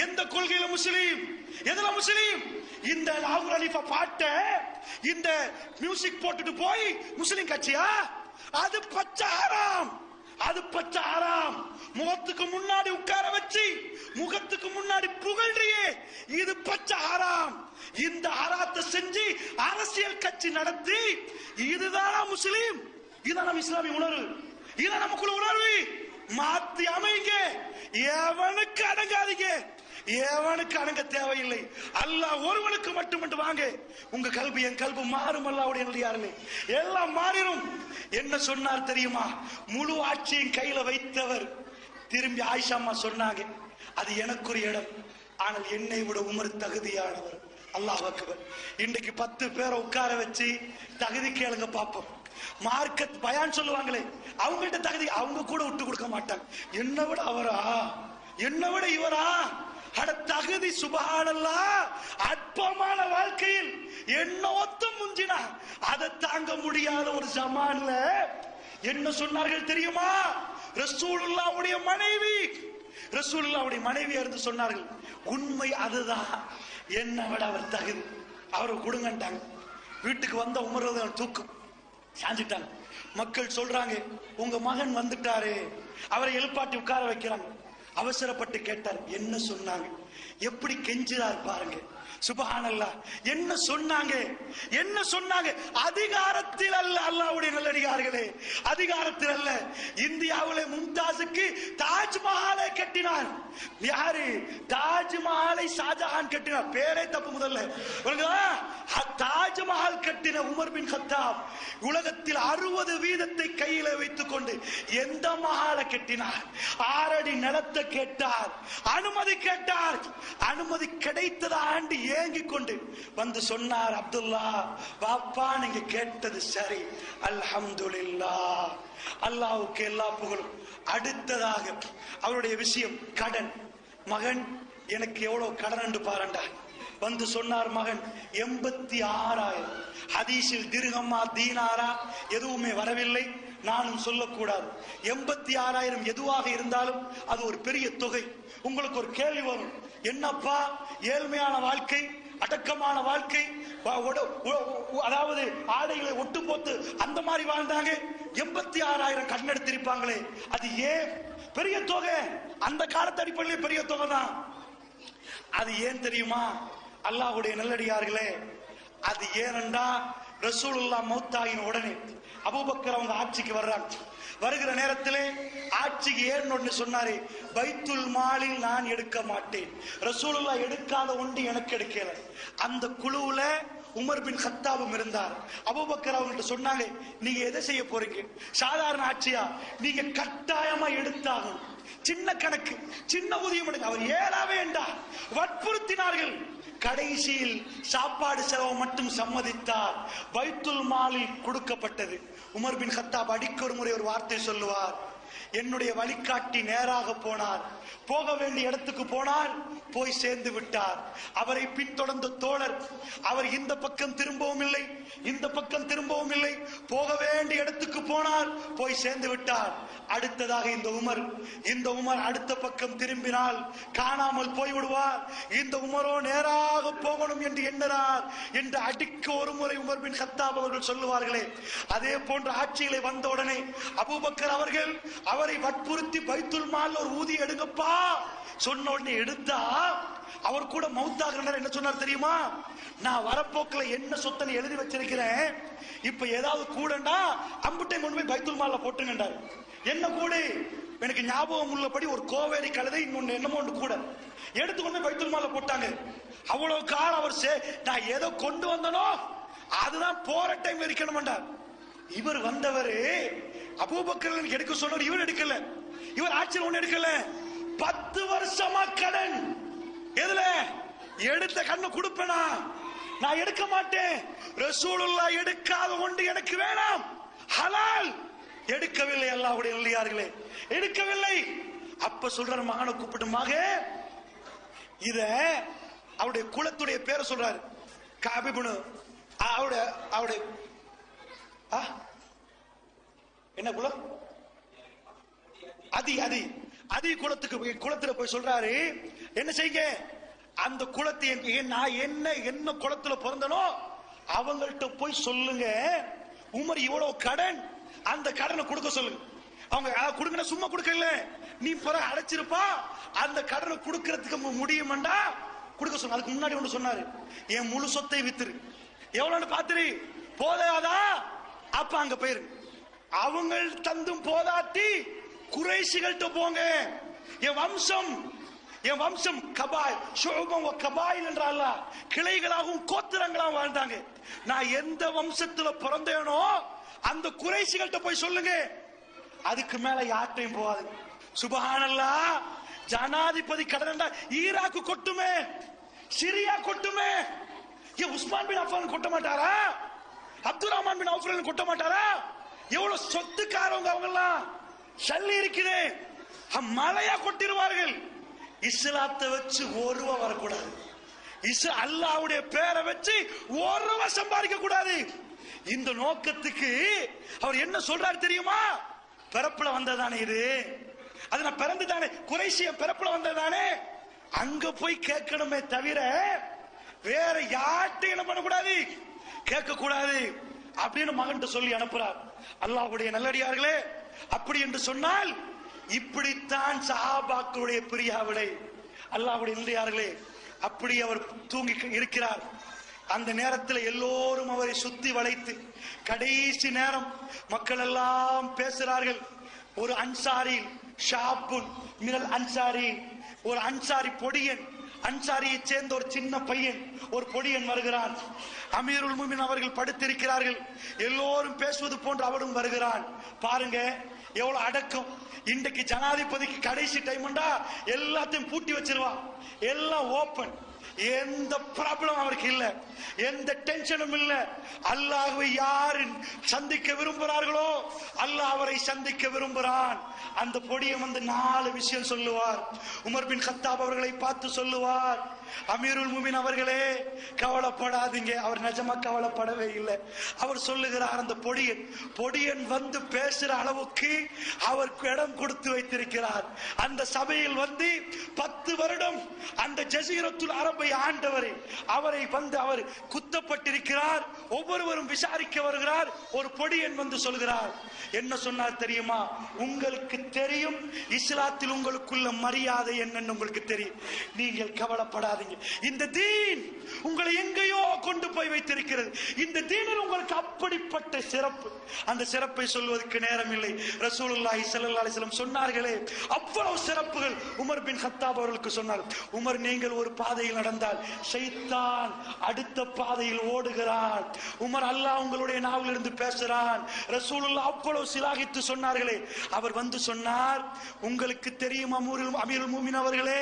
எந்த கொள்கையில முஸ்லிம், எதுல முஸ்லிம்? இந்த ராகுல் அலிஃபா பாட்ட இந்த மியூசிக் போட்டுட்டு போய் முஸ்லிம் கட்சியா? அது பச்சை ஹராம், அது பச்சை ஹராம். முகத்துக்கு முன்னாடி உட்கார வச்சு முகத்துக்கு முன்னாடி புகழ்றியே, இது பச்சை ஹராம். இந்த ஹராத்தை செஞ்சு அரசியல் கட்சி நடத்தி இதுதானா முஸ்லிம்? இதுதான் நம்ம இஸ்லாமிய உணர்வு, இதுதான் நமக்குள்ள உணர்வு. மாத்தி அமைங்க, எவனுக்கு அடங்காதீங்க, எவனுக்கு அடங்க தேவையில்லை. அல்லாஹ் ஒருவனுக்கு மட்டும் வாங்க. உங்க கல்வி என் கல்வி மாறும். அல்லாஹ்வுடைய நல்லடியார்களே, எல்லாம் மாறிடும். என்ன சொன்னார் தெரியுமா? முழு ஆட்சியின் கையில வைத்தவர் திரும்பி ஆயிஷா அம்மா சொன்னாங்க, அது எனக்குரிய இடம், ஆனால் என்னை விட உமர் தகுதியானவர். அல்லாஹ் அக்பர். இன்றைக்கு 10 பேரை உட்கார வச்சு தகுதி கேளுங்க பாப்போம். மார்க்கத் பயான் சொல்லுவாங்களே, அவங்கள்ட்ட தகுதி அவங்க கூட விட்டு கொடுக்க மாட்டாங்க. என்ன விட அவரா, என்ன விட இவரா? அட தகுதி சுப்ஹானல்லாஹ். அற்பமான வாழ்க்கையில் என்ன ஒத்தம் முஞ்சினா அதை தாங்க முடியாத ஒரு ஜமான்ல என்ன சொன்னார்கள் தெரியுமா? ரசூலுல்லாஹ்வுடைய மனைவி, ரசூலுல்லாஹ்வுடைய மனைவியா இருந்து சொன்னார்கள், உண்மை அதுதான், என்ன விட அவர் தகுதி, அவரை கொடுங்கட்டாங்க. வீட்டுக்கு வந்த உமர் தூக்கம் சாஞ்சிட்டாங்க. மக்கள் சொல்றாங்க, உங்க மகன் வந்துட்டாரு, அவரை எழுப்பாட்டி உட்கார வைக்கிறாங்க. அவசரப்பட்டு கேட்டார், என்ன சொன்னாங்க? எப்படி கெஞ்சிறார் பாருங்க. சுப்ஹானல்லாஹ். என்ன சொன்னாங்க, என்ன சொன்னாங்க? அதிகாரத்தில் அல்ல, அல்லாஹ்வுடைய நல்லடியார்களே, அதிகாரத்தில் அல்ல. இந்தியாவிலே மும்தாஸுக்கு தாஜ்மஹாலை கட்டினார். யாரு? தாஜ்மஹாலை ஷாஜஹான் கட்டினார். பேரே தப்பு. முதல்ல தாஜ்மஹால் கட்டின உமர் பின் கத்தாப் உலகத்தில் 60% கையில வைத்துக் கொண்டு எந்த மஹாலை கட்டினார்? 6 அடி நிலத்தை கேட்டார், அனுமதி கேட்டார். அனுமதி கிடைத்தத ஆண்டு ஏங்கிக் கொண்டு வந்து சொன்னார், அப்துல்லா பாப்பா, நீங்க கேட்டது சரி, அல்ஹம்துலில்லாஹ், அல்லாஹ்வுக்கு எல்லா புகழும். அடுத்ததாக அவருடைய விஷயம் கடன். மகன் எனக்கு எவ்வளவு கடன் என்று பாருண்டா. வந்து சொன்னார் மகன் 86,000. ஹதீஸில் திர்ஹமா தீனாரா எதுவுமே வரவில்லை, நானும் சொல்லக்கூடாது. 86,000 எதுவாக இருந்தாலும் அது ஒரு பெரிய தொகை. உங்களுக்கு ஒரு கேள்வி வரும், என்னப்பா ஏழ்மையான வாழ்க்கை, அடக்கமான வாழ்க்கை, அதாவது ஆடைகளை ஒட்டு போத்து அந்த மாதிரி வாழ்ந்தாங்க, 86,000 கடன் எடுத்திருப்பாங்களே, அது ஏன் பெரிய தொகை? அந்த காலத்து அடிப்படையில் பெரிய தொகை தான். அது ஏன் தெரியுமா? அல்லாஹ்வுடைய நல்லடியார்களே, அது ஏனென்றா ரசூலுல்லாஹ் மௌத்தாகின உடனே அபூபக்கர் அவங்க ஆட்சிக்கு வர்றாங்க. வருகிற நேரத்திலே ஆட்சிக்கு ஏறணும்னு சொன்னாரு, பைத்துல் மாலில் நான் எடுக்க மாட்டேன். ரசூலுல்லாஹ் எடுக்காத ஒன்று எனக்கு எடுக்கல. அந்த குழுவுல உமர் பின் கத்தாபும் இருந்தார். அபூபக்கர் அவங்கள்ட்ட சொன்னாங்க, நீங்க எதை செய்ய போறீங்க? சாதாரண ஆட்சியா? நீங்க கட்டாயமா எடுத்தாகும். சின்ன கணக்கு, சின்ன ஊதியம் எடுங்க. அவர் ஏழாவே என்றா வற்புறுத்தினார்கள். கடைசியில் சாப்பாடு செலவு மட்டும் சம்மதித்தார். பைத்துல் மாலில் கொடுக்கப்பட்டது. உமர் பின் கத்தாப் அடிக்க ஒரு முறை ஒரு வார்த்தை சொல்லுவார், என்னுடைய வழிகாட்டி நேராக போனார், போக வேண்டிய இடத்துக்கு போனார், போய் சேர்ந்து விட்டார். அவரை பின்தொடர்ந்த தோழர், அவர் இந்த பக்கம் திரும்பவும் இல்லை, இந்த பக்கம் திரும்பவும் இல்லை, போக வேண்டிய இடத்துக்கு போனார், போய் சேர்ந்து விட்டார். அடுத்ததாக இந்த உமர் அடுத்த பக்கம் திரும்பினால் காணாமல் போய்விடுவார். இந்த உமரோ நேராக போகணும் என்று எண்ணினார் என்று அடிக்க ஒரு முறை உமர் பின் கத்தாப் அவர்கள் சொல்லுவார்களே, அதே போன்ற ஆட்சிகளை வந்தவுடனே அபூபக்கர் அவர்கள் அவரை வற்புறுத்தி பைத்துல் மால் ஒரு ஊதியம் எடுங்கப்பா சொன்ன உடனே எடுத்தா, அவர் கூட மௌத்தாகிற என்ன சொன்னார் தெரியுமா? நான் வரப்போக்குல என்ன சொத்தனை எழுதி வச்சிருக்கிறேன், இப்ப ஏதாவது கூடண்டா அம்புட்டை கொண்டு போய் பைத்துல் மால்ல போட்டுங்கண்டார். என்ன கூட? எனக்கு ஞாபகம் உள்ளபடி ஒரு கோவேரி கழுதை, இன்னொன்னு என்னமோ ஒன்று கூட எடுத்துக்கொண்டு பைத்துல் மால்ல போட்டாங்க. அவ்வளவு காலம் அவர் நான் ஏதோ கொண்டு வந்தனோ அதுதான் போற டைம் இருக்கணும்ண்டார். இவர் வந்தவரு அபூபக்கர் எடுக்க சொன்னார், இவர் எடுக்கல. இவர் ஆட்சியில் ஒண்ணு எடுக்கல, 10 வருஷமா கடன். எதுல? எடுத்த கண்ணு கொடுப்பேனா? நான் எடுக்க மாட்டேன். ரசூலுல்லாஹ் எடுக்காத ஒன்று எனக்கு வேணாம். ஹலால். எடுக்கவில்லை. அல்லாஹ்வுடைய நல்லடியார்களே, எடுக்கவில்லை. அப்ப சொல்றாரு, மகனை கூப்பிட்டு, மக, இத அவருடைய குலத்துடைய பேரை சொல்றாரு. காபிபுனு அவருடைய என்ன குலம்? அதி குலத்துல போய் சொல்றாரு, என்ன செய்யுங்க, அந்த குலத்தை நான் என்ன குலத்துல பிறந்தனோ அவங்கள்ட்ட போய் சொல்லுங்க, உமர் இவ்வளவு கடன், அந்த கடனை கொடுக்க சொல்லுங்க. அவங்க கொடுங்க, சும்மா கொடுக்கல, நீ பிற அடைச்சிருப்பா, அந்த கடனை கொடுக்கறதுக்கு முடியுமாண்டா கொடுக்க சொன்ன. அதுக்கு முன்னாடி ஒன்று சொன்னாரு, என் முழு சொத்தை வித்துரு, எவ்வளவு பாத்துரு, போதாதா? அப்ப அங்க போயிரு. அவங்க தந்தும் போதாட்டி குறைஷிகள்கிட்ட போங்க. என் வம்சம் கபாய் ஷுஅபம் வ கபாயில் என்றால் கிளைகளாகவும் கோத்திரங்களாகவும் வாழ்ந்தாங்க. நான் எந்த வம்சத்துல பிறந்தேனோ அந்த குறைஷிகள்கிட்ட போய் சொல்லுங்க. அதுக்கு மேல யார்ட்டையும் போகாது. சுப்ஹானல்லாஹ். ஜனாதிபதி கடன் ஈராக்கு கொட்டுமே, சிரியா கொட்டுமே, உஸ்மான் பின் அஃபான் கொட்ட மாட்டாரா? அப்துல் ரஹ்மான் பின் அவுஃப் கொட்ட மாட்டாரா? எவ்வளவு சொத்துக்காரவங்க அவங்க எல்லாம். சல்லி இருக்குது, மலையா கொட்டிடுவார்கள். இஸ்லாத்தை வச்சு ஒரு ரூபா வரக்கூடாது. அல்லாஹ்வுடைய பேரை வச்சு ஒரு ரூபா சம்பாதிக்க கூடாது. இந்த நோக்கத்துக்கு அவர் என்ன சொல்றாரு தெரியுமா? பிறப்புல வந்ததானே இது, அது நான் பிறந்து தானே, குறைஷிய பிறப்புல வந்ததானே, அங்க போய் கேட்கணுமே தவிர வேற யார்கிட்ட என்ன பண்ணக்கூடாது, கேட்க கூடாது அப்படின்னு மகன் சொல்லி அனுப்புறார். அல்லாஹ்வுடைய நல்லடியார்களே, அப்படி என்று சொன்னால் இப்படித்தான் சஹாபாக்களுடைய பிரியாவிடை. அல்லாஹ்வுடைய நல்லடியார்களே, அப்படி அவர் தூங்கி இருக்கிறார். அந்த நேரத்தில் எல்லோரும் அவரை சுத்தி வளைத்து, கடைசி நேரம் மக்கள் எல்லாம் பேசுறார்கள். ஒரு அன்சாரி ஷாபுன் மினல் அன்சாரி, ஒரு அன்சாரி பொடியன், அன்சாரியை சேர்ந்த ஒரு சின்ன பையன், ஒரு பொடியன் வருகிறான். அமீருல் முஃமினீன் அவர்கள் படுத்திருக்கிறார்கள். எல்லோரும் பேசுவது போன்று அவரும் வருகிறான். பாருங்க எவ்வளவு அடக்கம். இன்றைக்கு ஜனாதிபதிக்கு கடைசி டைம்டா எல்லாத்தையும் பூட்டி வச்சிருவான், எல்லாம் ஓபன், எந்த ப்ராப்ளம் அவருக்கு இல்ல, எந்த டென்ஷனும் இல்ல. அல்லாஹ்வை யார் சந்திக்க விரும்புகிறார்களோ அல்லாஹ் அவரை சந்திக்க விரும்புகிறான். அந்த பொடியை வந்து 4 விஷயம் சொல்லுவார். உமர் பின் கத்தாப் அவர்களை பார்த்து சொல்லுவார், அமீருல் முஃமினீன் அவர்களே கவலைப்படாதீங்க. அவர் நிஜமா கவலைப்படவே இல்லை. அவர் சொல்லுகிறார், அந்த பொடியன் வந்து பேசுற அளவுக்கு அவருக்கு இடம் கொடுத்து வைத்திருக்கிறார். அந்த சபையில் வந்து 10 வருடம் அந்த ஜஸீரத்துல் அரபை ஆண்டவரை அவரை வந்து அவர் குத்தப்பட்டிருக்கிறார். ஒவ்வொருவரும் விசாரிக்க வருகிறார். ஒரு பொடியன் வந்து சொல்கிறார், என்ன சொன்னார் தெரியுமா? உங்களுக்கு தெரியும் இஸ்லாத்தில் உங்களுக்குள்ள மரியாதை என்னன்னு உங்களுக்கு தெரியும், நீங்கள் கவலைப்படாதீங்க. இந்த தீன் உங்களை எங்கேயோ கொண்டு போய் வைத்திருக்கிறது. இந்த தீனில் உங்களுக்கு அப்படிப்பட்ட சிறப்பு. அந்த சிறப்பை சொல்வதற்கு நேரம் இல்லை. ரசூலுல்லாஹி ஸல்லல்லாஹு அலைஹி வஸல்லம் சொன்னார்களே, அவ்வளவு சிறப்புகள் உமர் பின் கத்தாப் அவர்களுக்கு சொன்னார். உமர், நீங்கள் ஒரு பாதையில் நடந்தால் ஷைத்தான் அடுத்த பாதையில் ஓடுகிறான். உமர், அல்லாஹ் உங்களுடைய நாவில் இருந்து பேசுறான். ரசூலுல்லாஹ் அவ்வளவு சிலாகித்து சொன்னார்களே. அவர் வந்து சொன்னார், உங்களுக்கு தெரியும் அமீருல் முஃமினீன் அவர்களே,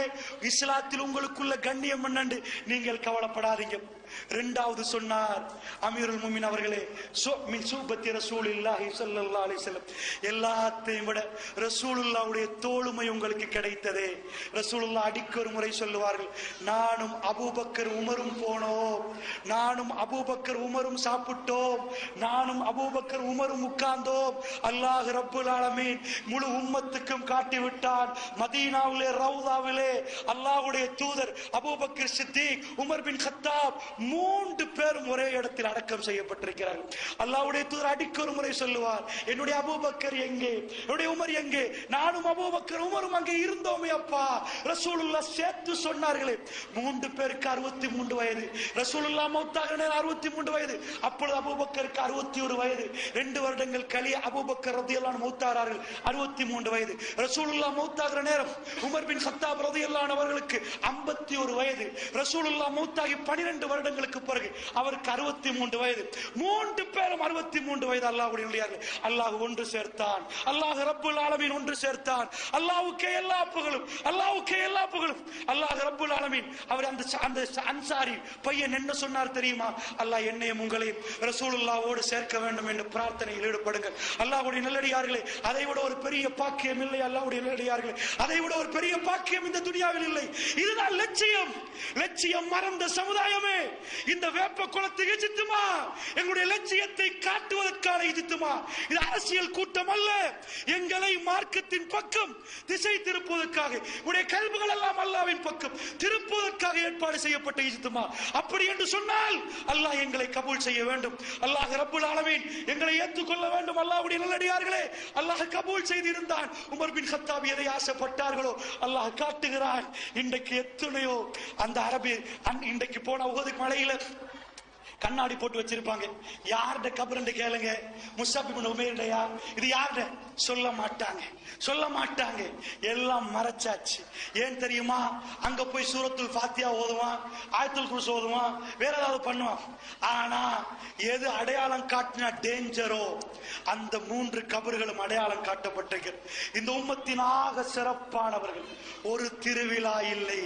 இஸ்லாத்தில் உங்களுக்குள்ள கண்ணியம் என்னண்டு, நீங்கள் கவலைப்படாதீங்க. இரண்டாவது சொன்னார், அமீருல் முஃமினீன் அவர்களே, மின் சூபத்தி ரசூலில்லாஹி ஸல்லல்லாஹு அலைஹி வஸல்லம், எல்லாத்தையும் விட ரசூலுல்லாஹ்வுடைய தோளுமை உங்களுக்கு கிடைத்ததே. ரசூலுல்லாஹ் அடிக்க ஒரு முறை சொல்லுவார்கள், நானும் அபூபக்கர் உமரும் போனோம், நானும் அபூபக்கர் உமரும் சாப்பிட்டோம், நானும் அபூபக்கர் உமரும் உட்கார்ந்தோம். அல்லாஹ் ரப்புல் ஆலமீன் முழு உம்மத்துக்கும் காட்டி விட்டான். மதீனாவிலே ரவுதாவிலே அல்லாஹ்வுடைய தூதர் Abu Bakr Siddique, Umar bin Khattab 3 பேரும் ஒரே இடத்தில் அடக்கம் செய்யப்பட்டிருக்கிறார்கள். அல்லாஹ்வுடைய தூதர் அடிக்க ஒரு முறை சொல்லுவார், என்னுடைய அபூபக்கர் எங்கே, என்னுடைய உமர் எங்கே? நானும் அபூபக்கர் உமரும் அங்கே இருந்தோமே அப்பா. ரசூலுல்லாஹ் சேர்த்து சொன்னார்களே, 3 பேருக்கு 63 வயது. ரசூலுல்லாஹ் மௌத்தாகிற நேரம் 63 வயது. அப்பொழுது அபூபக்கருக்கு 61 வயது. 2 வருடங்கள் கழிய அபூபக்கர் ரலியல்லாஹு அன்ஹு மௌத்தாகிறார்கள், 63 வயது. ரசூலுல்லாஹ் மௌத்தாகிற நேரம் உமர் பின் கத்தாப் ரலியல்லாஹு அன்ஹு அவர்களுக்கு 51 வயது. ரசூலுல்லாஹ் மௌத்தாகி 12 வருடம் வருடங்களுக்கு பிறகு அவருக்கு 63 வயது. 3 பேரும் 63 வயது. அல்லாஹ்வுடைய அல்லாஹ் ஒன்று சேர்த்தான். அல்லாஹ் ரப்புல் ஆலமீன் ஒன்று சேர்த்தான். அல்லாஹ்வுக்கே எல்லா புகழும், அல்லாஹ்வுக்கே எல்லா புகழும். அல்லாஹ் ரப்புல் ஆலமீன் அவர் அந்த அன்சாரி பையன் என்ன சொன்னார் தெரியுமா? அல்லாஹ் என்னையும் உங்களையும் ரசூலுல்லாஹ்வோடு சேர்க்க வேண்டும் என்று பிரார்த்தனையில் ஈடுபடுங்கள். அல்லாஹ்வுடைய நல்லடியார்களே, அதை விட ஒரு பெரிய பாக்கியம் இல்லை. அல்லாஹ்வுடைய நல்லடியார்களே, அதை விட ஒரு பெரிய பாக்கியம் இந்த துனியாவில் இல்லை. இதுதான் லட்சியம். லட்சியம் மறந்த சமுதாயமே, இந்த வேப்ப குளத்து இஜ்திமா எங்களுடைய லட்சியத்தை காட்டுவதற்கான இஜ்திமா. இது அரசியல் கூட்டம் அல்ல. எங்களை மார்க்கத்தின் பக்கம் திசை திருப்புவதற்காக, உடைய கல்விகள் எல்லாம் அல்லாஹ்வின் பக்கம் திருப்புவதற்காக ஏற்பாடு செய்யப்பட்ட இஜ்திமா. அப்படி என்று சொன்னால் அல்லாஹ் எங்களை கபூல் செய்ய வேண்டும். அல்லாஹ் ரப்புல் ஆலமீன் எங்களை ஏற்றுக்கொள்ள வேண்டும். அல்லாஹ்வுடைய நல்லடியார்களே, அல்லாஹ் கபூல் செய்திருந்தான். உமர் பின் கத்தாப் எதை ஆசைப்பட்டார்களோ அல்லாஹ் காட்டுகிறான். இன்றைக்கு எத்தனையோ அந்த அரபி இன்றைக்கு போன உஹது மலையில கண்ணாடி போட்டு வச்சிருப்பாங்க. யார்ட கபரண்டு கேளுங்க, முஸ்அப் இப்னு உமைர்டையா, இது யார்ட சொல்ல மாட்டாங்க, சொல்ல மாட்டாங்க. எல்லாம் மறைச்சாச்சு. ஏன் தெரியுமா? அங்க போய் சூரத்துல் ஃபாத்தியா ஓதுவான், ஆயத்துல் குர்ஸி ஓதுவான், வேற ஏதாவது பண்ணுவான். ஆனா எது அடையாளம் காட்டினா டேஞ்சரோ அந்த 3 கபர்களும் அடையாளம் காட்டப்பட்டிருக்கிறது. இந்த உம்மத்தினாக சிறப்பானவர்கள். ஒரு திருவிழா இல்லை.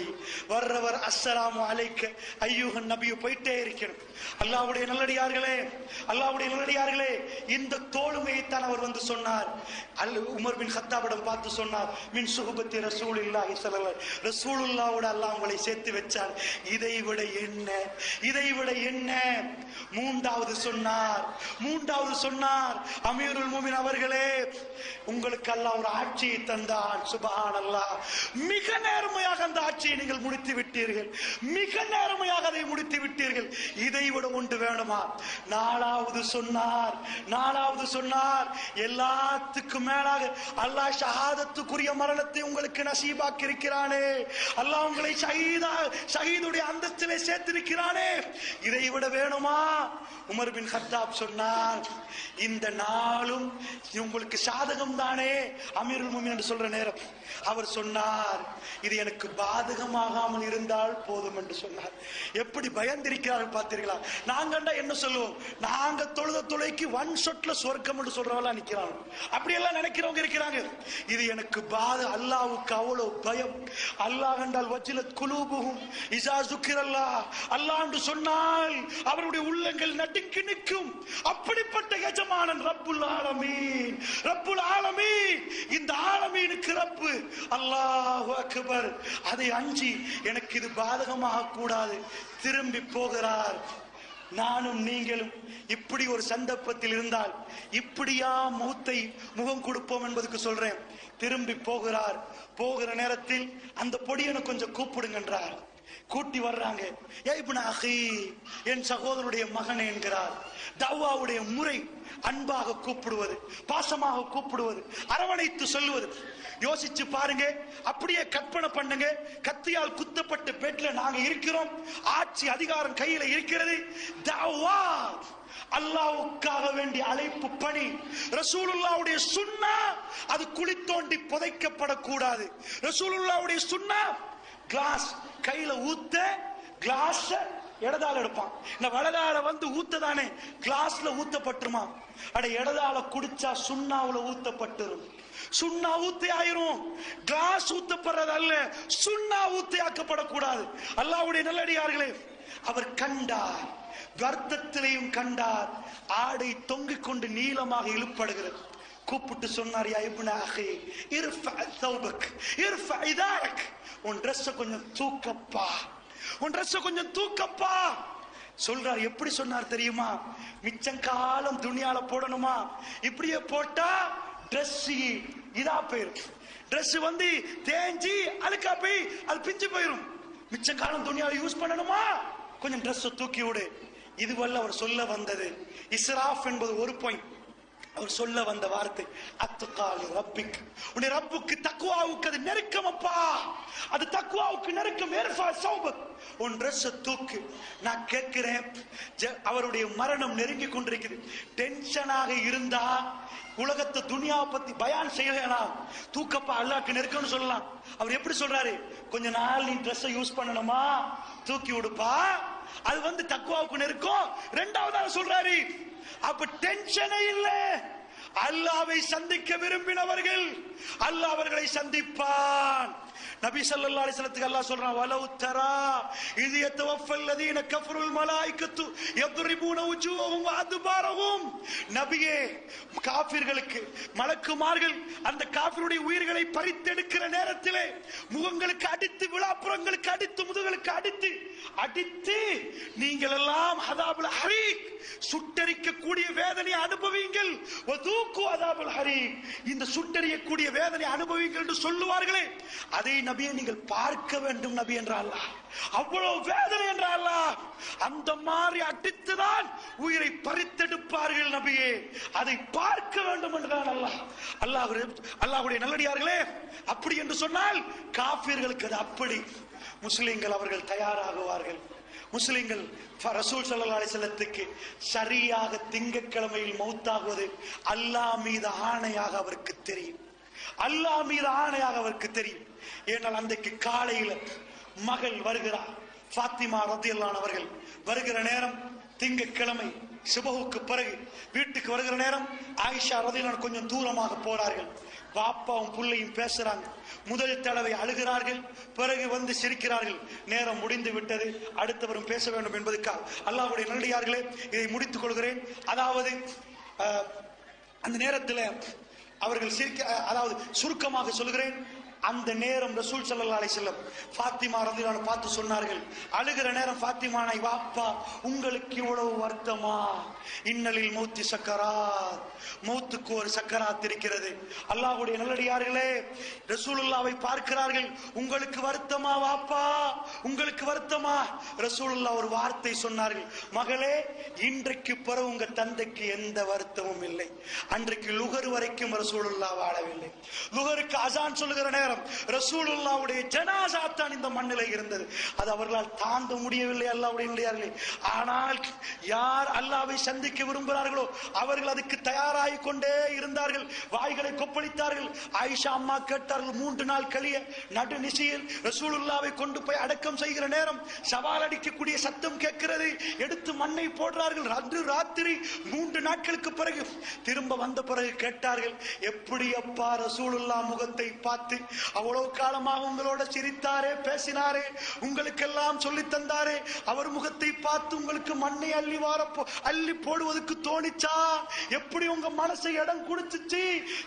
வர்றவர் அஸ்ஸலாமு அலைக்க ஐயுஹன் நபியு போயிட்டே இருக்கணும். அல்லாஹ்வுடைய நல்லடியார்களே, அல்லாஹ்வுடைய நல்லடியார்களே, இந்த தோளுமையை தான் அவர் வந்து சொன்னார். உமர் பின் கத்தாபிடம் பார்த்து சொன்னார், மின் சுஹபத்தி ரசூலுல்லாஹி ஸல்லல்லாஹு அலைஹி வஸல்லம், ரசூலுல்லாஹ்வோட அல்லாஹ் உங்களை சேர்த்து வச்சார். இதை விட என்ன, இதை விட என்ன? மூன்றாவது சொன்னார் அமீருல் முஃமினீன் அவர்களே, உங்களுக்கு அல்லாஹ் ஒரு ஆட்சியை தந்தான். சுப்ஹானல்லாஹ். மிக நேர்மையாக அந்த ஆட்சியை நீங்கள் முடித்து விட்டீர்கள். மிக நேர்மையாக அதை முடித்து விட்டீர்கள். இதை விட ஒன்று வேணுமா? நாலாவது சொன்னார் எல்லாத்துக்கும் மேலாக அல்லாஹ் ஷஹாதத்துக்குரிய மரணத்தை உங்களுக்கு நசீபாக்கி இருக்கிறானே. அல்லாஹ் உங்களை ஷஹீதுடைய அந்தஸ்திலே சேர்த்திருக்கிறானே. இதை விட வேணுமா? உமர் பின் கத்தாப் சொன்னார், இந்த நாளும் உங்களுக்கு சாதகம் தானே அமீருல் முஃமினீன் என்று சொல்ற நேரம் அவர் சொன்னார், இது எனக்கு பாதகமாகாமல் இருந்தால் போதும் என்று சொன்னார். எப்படி பயந்திருக்கிறார்கள் பார்த்தீர்களா? நாங்க என்ன சொல்லுவோம்? நாங்க தொழுத தொலைக்கு ஒன் ஷாட்ல சொர்க்கம் என்று சொல்றவங்களா நிக்கிறாங்க. அப்படி எல்லாம் நினைக்கிறவங்க இருக்கிறாங்க. இது எனக்கு அல்லாஹ்வுக்கு அவ்வளவு பயம். அல்லாஹ் என்றால் வஜிலத் குலூபுஹும் இஸா ஸுக்கிரல்லாஹ், அல்லாஹ் என்று சொன்னால் அவருடைய உள்ளங்கள் நடுங்கி நிற்கும். அப்படிப்பட்ட எஜமானன் ரப்புல் ஆலமீன். ரப்புல் ஆலமீன், இந்த ஆலமீனுக்கு ரப்பு அல்லாஹு அக்பர். அதை அஞ்சி எனக்கு இது பாதகமாக கூடாது திரும்பி போகிறார். நானும் நீங்களும் இப்படி ஒரு சந்தர்ப்பத்தில் இருந்தால் இப்படியா மௌத்தை முகம் கொடுப்போம் என்பதுக்கு சொல்றேன். திரும்பி போகிறார். போகிற நேரத்தில் அந்த பொடியனை கொஞ்சம் கூப்பிடுங்கன்றார். கூட்டி வர்றாங்க. இப்னு அஹி, என் சகோதரனுடைய மகனே என்கிறார். தவ்வாவுடைய முறை அன்பாக கூப்பிடுவது, பாசமாக கூப்பிடுவது, அரவணைத்து சொல்லுவது. யோசிச்சு பாருங்க. அப்படியே கற்பனை பண்ணுங்க. கத்தியால் குத்தப்பட்ட பெட்ல நாங்க இருக்கிறோம். ஆட்சி அதிகாரம் கையில இருக்கிறது. தவ்வா அல்லாஹ்வுக்காக வேண்டிய அழைப்பு பணி. ரசூலுல்லாஹ்வுடைய சுன்னா அது குழி தோண்டி புதைக்கப்படக்கூடாது. ரசூலுல்லாஹ்வுடைய சுன்னா கிளாஸ் கையில ஊத்த, கிளாஸ் இடதால எடுப்பான். இந்த வலதால வந்து ஊத்ததானே கிளாஸ்ல ஊத்தப்பட்டுருமா? அட இடதால குடிச்சா சுண்ணாவுல ஊத்தப்பட்டுரும். சுண்ணா ஊத்தி ஆயிரும். கிளாஸ் ஊத்தப்படுறது அல்ல, சுண்ணா ஊத்தி ஆக்கப்படக்கூடாது. அல்லாஹ்வுடைய நல்லடியார்களே, அவர் கண்டார், கர்த்தத்திலையும் கண்டார். ஆடை தொங்கிக் கொண்டு நீளமாக இழுப்படுகிறது. கூப்பிட்டு சொன்னார், யா இப்னு அஹி இர்ஃபா தௌபக் இர்ஃபா இதாரக், உன் ட்ரெஸ் கொஞ்சம் தூக்கப்பா, உன் ட்ரெஸ் கொஞ்சம் தூக்கப்பா சொல்றார். எப்படி சொன்னார் தெரியுமா? மிச்சம் காலம் துணியால போடணுமா? இப்படியே போட்டா ட்ரெஸ் இதா போயிரும். ட்ரெஸ் வந்து தேஞ்சி அழுக்கா போய் அது பிஞ்சு போயிரும். மிச்சம் காலம் துணியால யூஸ் பண்ணணுமா? கொஞ்சம் ட்ரெஸ் தூக்கி விடு. இதுவல்ல அவர் சொல்ல வந்தது. இஸ்ராஃப் என்பது ஒரு பாயிண்ட். அவர் சொல்ல வந்த வார்த்தை அத்துகாலி ரப்பிக், உன்னுடைய ரப்புக்கு தக்வாவுக்கு அது நெருக்கம் அப்பா, அது தக்வாவுக்கு நெருக்கம். ஏர்ஃபா சௌபக், உன் ட்ரெஸ் தூக்கு. நான் கேட்கிறேன், அவருடைய மரணம் நெருங்கி கொண்டிருக்குது. டென்ஷனாக இருந்தா உலகத்தை துனியாவை பத்தி பயான் செய்யலாம். தூக்கப்பா அல்லாஹ்க்கு நெருக்கம்னு சொல்லலாம். அவர் எப்படி சொல்றாரு? கொஞ்ச நாள் நீ ட்ரெஸ் யூஸ் பண்ணணுமா? தூக்கி விடுப்பா. அது தக்வாவுக்கு நெருக்கம். இரண்டாவதாக சொல்றாரு, அப்ப டென்ஷனே இல்ல. அல்லாஹ்வை சந்திக்க விரும்பினவர்கள் அல்லாஹ் அவர்களை சந்திப்பான். நபி ஸல்லல்லாஹு அலைஹி வஸல்லத்துக்கு அல்லாஹ் சொல்றான், வலவ் தரா இத் யதவஃபல் லதீன கஃபருல் மலாயிகத்து யضربூன வஜூஹும் வஅத்பாரஹும். நபியே, காஃபிர்களுக்கு மலக்குமார்கள் அந்த காஃபிருடைய உயிர்களை பறித்தெடுக்கிற நேரத்திலே முகங்களுக்கு அடித்து, விழாப்புறங்களுக்கு அடித்து, முதுகளுக்கு அடித்து நீங்கள் எல்லாம் அதாபுல் ஹரீக், சுட்டரிக்கக்கூடிய வேதனை அனுபவிங்கள். வதூகு அதாபுல் ஹரீக், இந்த சுட்டரியக்கூடிய வேதனை அனுபவிங்கள் என்று சொல்லுவார்களே, அதை நபியை நீங்கள் பார்க்க வேண்டும் நபி என்ற அல்லாஹ். அவ்வளவு வேதனை என்ற அல்லாஹ் அந்த மாதிரி அடித்துதான் உயிரை பறித்தெடுப்பார்கள் நபியே, அதை பார்க்க வேண்டும் என்றான் அல்லாஹ். அல்லாஹ்வுடைய நல்லடியார்களே, அப்படி என்று சொன்னால் காஃபிர்களுக்கு அது அப்படி. முஸ்லிம்கள் அவர்கள் தயாராகுவார்கள். முஸ்லிம்கள் ரசூல் ஸல்லல்லாஹு அலைஹி வஸல்லத்துக்கு சரியாக திங்கட்கிழமையில் மௌத்தாகுவது அல்லாஹ் மீது ஆணையாக அவருக்கு தெரியும். அல்லாஹ் மீது ஆணையாக அவருக்கு தெரியும். ஏனால் அன்றைக்கு காலையில் மகள் வருகிறார், ஃபாத்திமா ரலியல்லாஹு அன்ஹா அவர்கள் வருகிற நேரம் திங்கட்கிழமை சுபஹுக்கு பிறகு வீட்டுக்கு வருகிற நேரம் ஆயிஷா ரலியல்லாஹு அன்ஹா கொஞ்சம் தூரமாக போறார்கள். பாப்பாவும் புள்ளையும் பேசுறாங்க. முதல் தடவை அழுகிறார்கள், பிறகு சிரிக்கிறார்கள். நேரம் முடிந்து விட்டது, அடுத்தவரும் பேச வேண்டும் என்பதற்காக அல்லாஹ்வுடைய நல்லடியார்களே இதை முடித்துக் கொள்கிறேன். அதாவது அந்த நேரத்தில் அவர்கள் அதாவது சுருக்கமாக சொல்கிறேன். அந்த நேரம் ரசூல் ஸல்லல்லாஹு அலைஹி வஸல்லம் ஃபாத்திமா ரலியல்லாஹு அன்ஹா பார்த்து சொன்னார்கள், அழுகிற நேரம் ஃபாத்திமானை, வாப்பா உங்களுக்கு இவ்வளவு வருத்தமா? இன்னலில் மௌத்தி சக்கராத், மௌத்துக்கு ஒரு சக்கராத் இருக்கிறது. அல்லாஹ்வுடைய நல்லடியார்களே, ரசூலுல்லாஹ்வை பார்க்கிறார்கள். உங்களுக்கு வருத்தமா வாப்பா, உங்களுக்கு வருத்தமா? ரசூலுல்லாஹ் ஒரு வார்த்தை சொன்னார்கள், மகளே, இன்றைக்கு பிறகு உங்க தந்தைக்கு எந்த வருத்தமும் இல்லை. அன்றைக்கு லுகர் வரைக்கும் ரசூலுல்லாஹ் வாழவில்லை. லுகருக்கு அசான் சொல்லுகிற நேரம் ரசூலுல்லாஹ்வுடைய ஜனாஸா தான் இந்த மண்ணிலே இருந்தது. அது அவர்களால் தாண்ட முடியவில்லை அல்லாஹ்வுடைய நல்லடியார்களே. ஆனால் யார் அல்லாஹ்வை சந்திக்க விரும்புகிறார்களோ அவர்கள் அதுக்கு தயாராகி கொண்டே இருந்தார்கள். வாய்களை கொப்பளித்தார்கள். ஆயிஷா அம்மா கேட்டார்கள், 3 நாள் கழிய நடுநிசையில் ரசூலுல்லாஹ்வை கொண்டு போய் அடக்கம் செய்கிற நேரம் சவால் அடிக்கக்கூடிய சத்தம் கேட்கிறது. எடுத்து மண்ணை போடுறார்கள். ராத்திரி 3 நாட்களுக்கு பிறகு திரும்ப வந்த பிறகு கேட்டார்கள், எப்படி அப்பா ரசூலுல்லாஹ் முகத்தை பார்த்து அவ்வளவு காலமாக உங்களோட சிரித்தாரே, பேசினாரே, உங்களுக்கெல்லாம் சொல்லி தந்தாரே, அவர் முகத்தை பார்த்து உங்களுக்கு மண்ணை அள்ளி போடுவதற்கு தோணிச்சா? எப்படி உங்க மனசை இடம் கொடுத்துச்சு?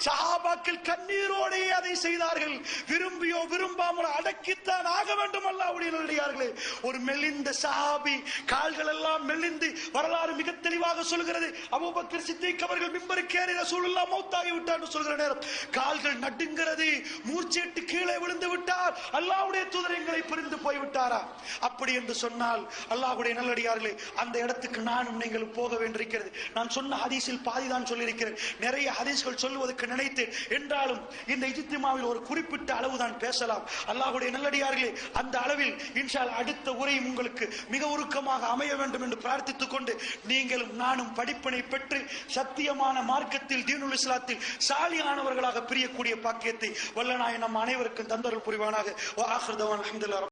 சஹாபாக்கள் கண்ணீரோடு அதை செய்தார்கள். விரும்பியோ விரும்பாமல் அடக்கித்தான் ஆக வேண்டும் அல்லாஹ்வுடைய நல்லடியார்களே. ஒரு மெலிந்த சஹாபி, கால்கள் எல்லாம் மெலிந்து, வரலாறு மிக தெளிவாக சொல்கிறது. அபூபக்கர் சித்திக் அவர்கள் மிம்பருக்கு ஏறி ரசூலுல்லாஹ் மௌத்தாகி விட்டார் என்று சொல்கிற நேரம் கால்கள் நடுங்கிறது. மூர்ச்சையிட்டு கீழே விழுந்து விட்டார். அல்லாஹ்வுடைய தூதர் எங்களை பிரிந்து போய்விட்டாரா? அப்படி என்று சொன்னால் அல்லாஹ்வுடைய நல்லடியார்களே, அந்த இடத்துக்கு நானும் நீங்களும் போக வேண்டியிருக்கிறது. நான் சொன்ன ஹதீஸில் பாதிதான் சொல்லியிருக்கிறேன். நிறைய ஹதீஸ்கள் சொல்லுவதற்கு நினைத்தேன். என்றாலும் இந்த இஜ்திமாவில் ஒரு குறிப்பிட்ட அளவு தான் பேசலாம். அல்லாஹ்வுடைய நல்லடியார்களே, அந்த அளவில் இன்ஷா அல்லாஹ் அடுத்த உரையும் உங்களுக்கு மிக உருக்கமாக அமைய வேண்டும் என்று பிரார்த்தித்துக் கொண்டு, நீங்களும் நானும் படிப்பினை பெற்று சத்தியமான மார்க்கத்தில், தீனுல் இஸ்லாத்தில் சாலியானவர்களாக பிரியக்கூடிய பாக்கியத்தை வல்லநாயன் நம் அனைவருக்கும் தந்தருள் புரிவானாக. வ ஆகிரு தஅவானா அல்ஹம்துலில்லாஹ்.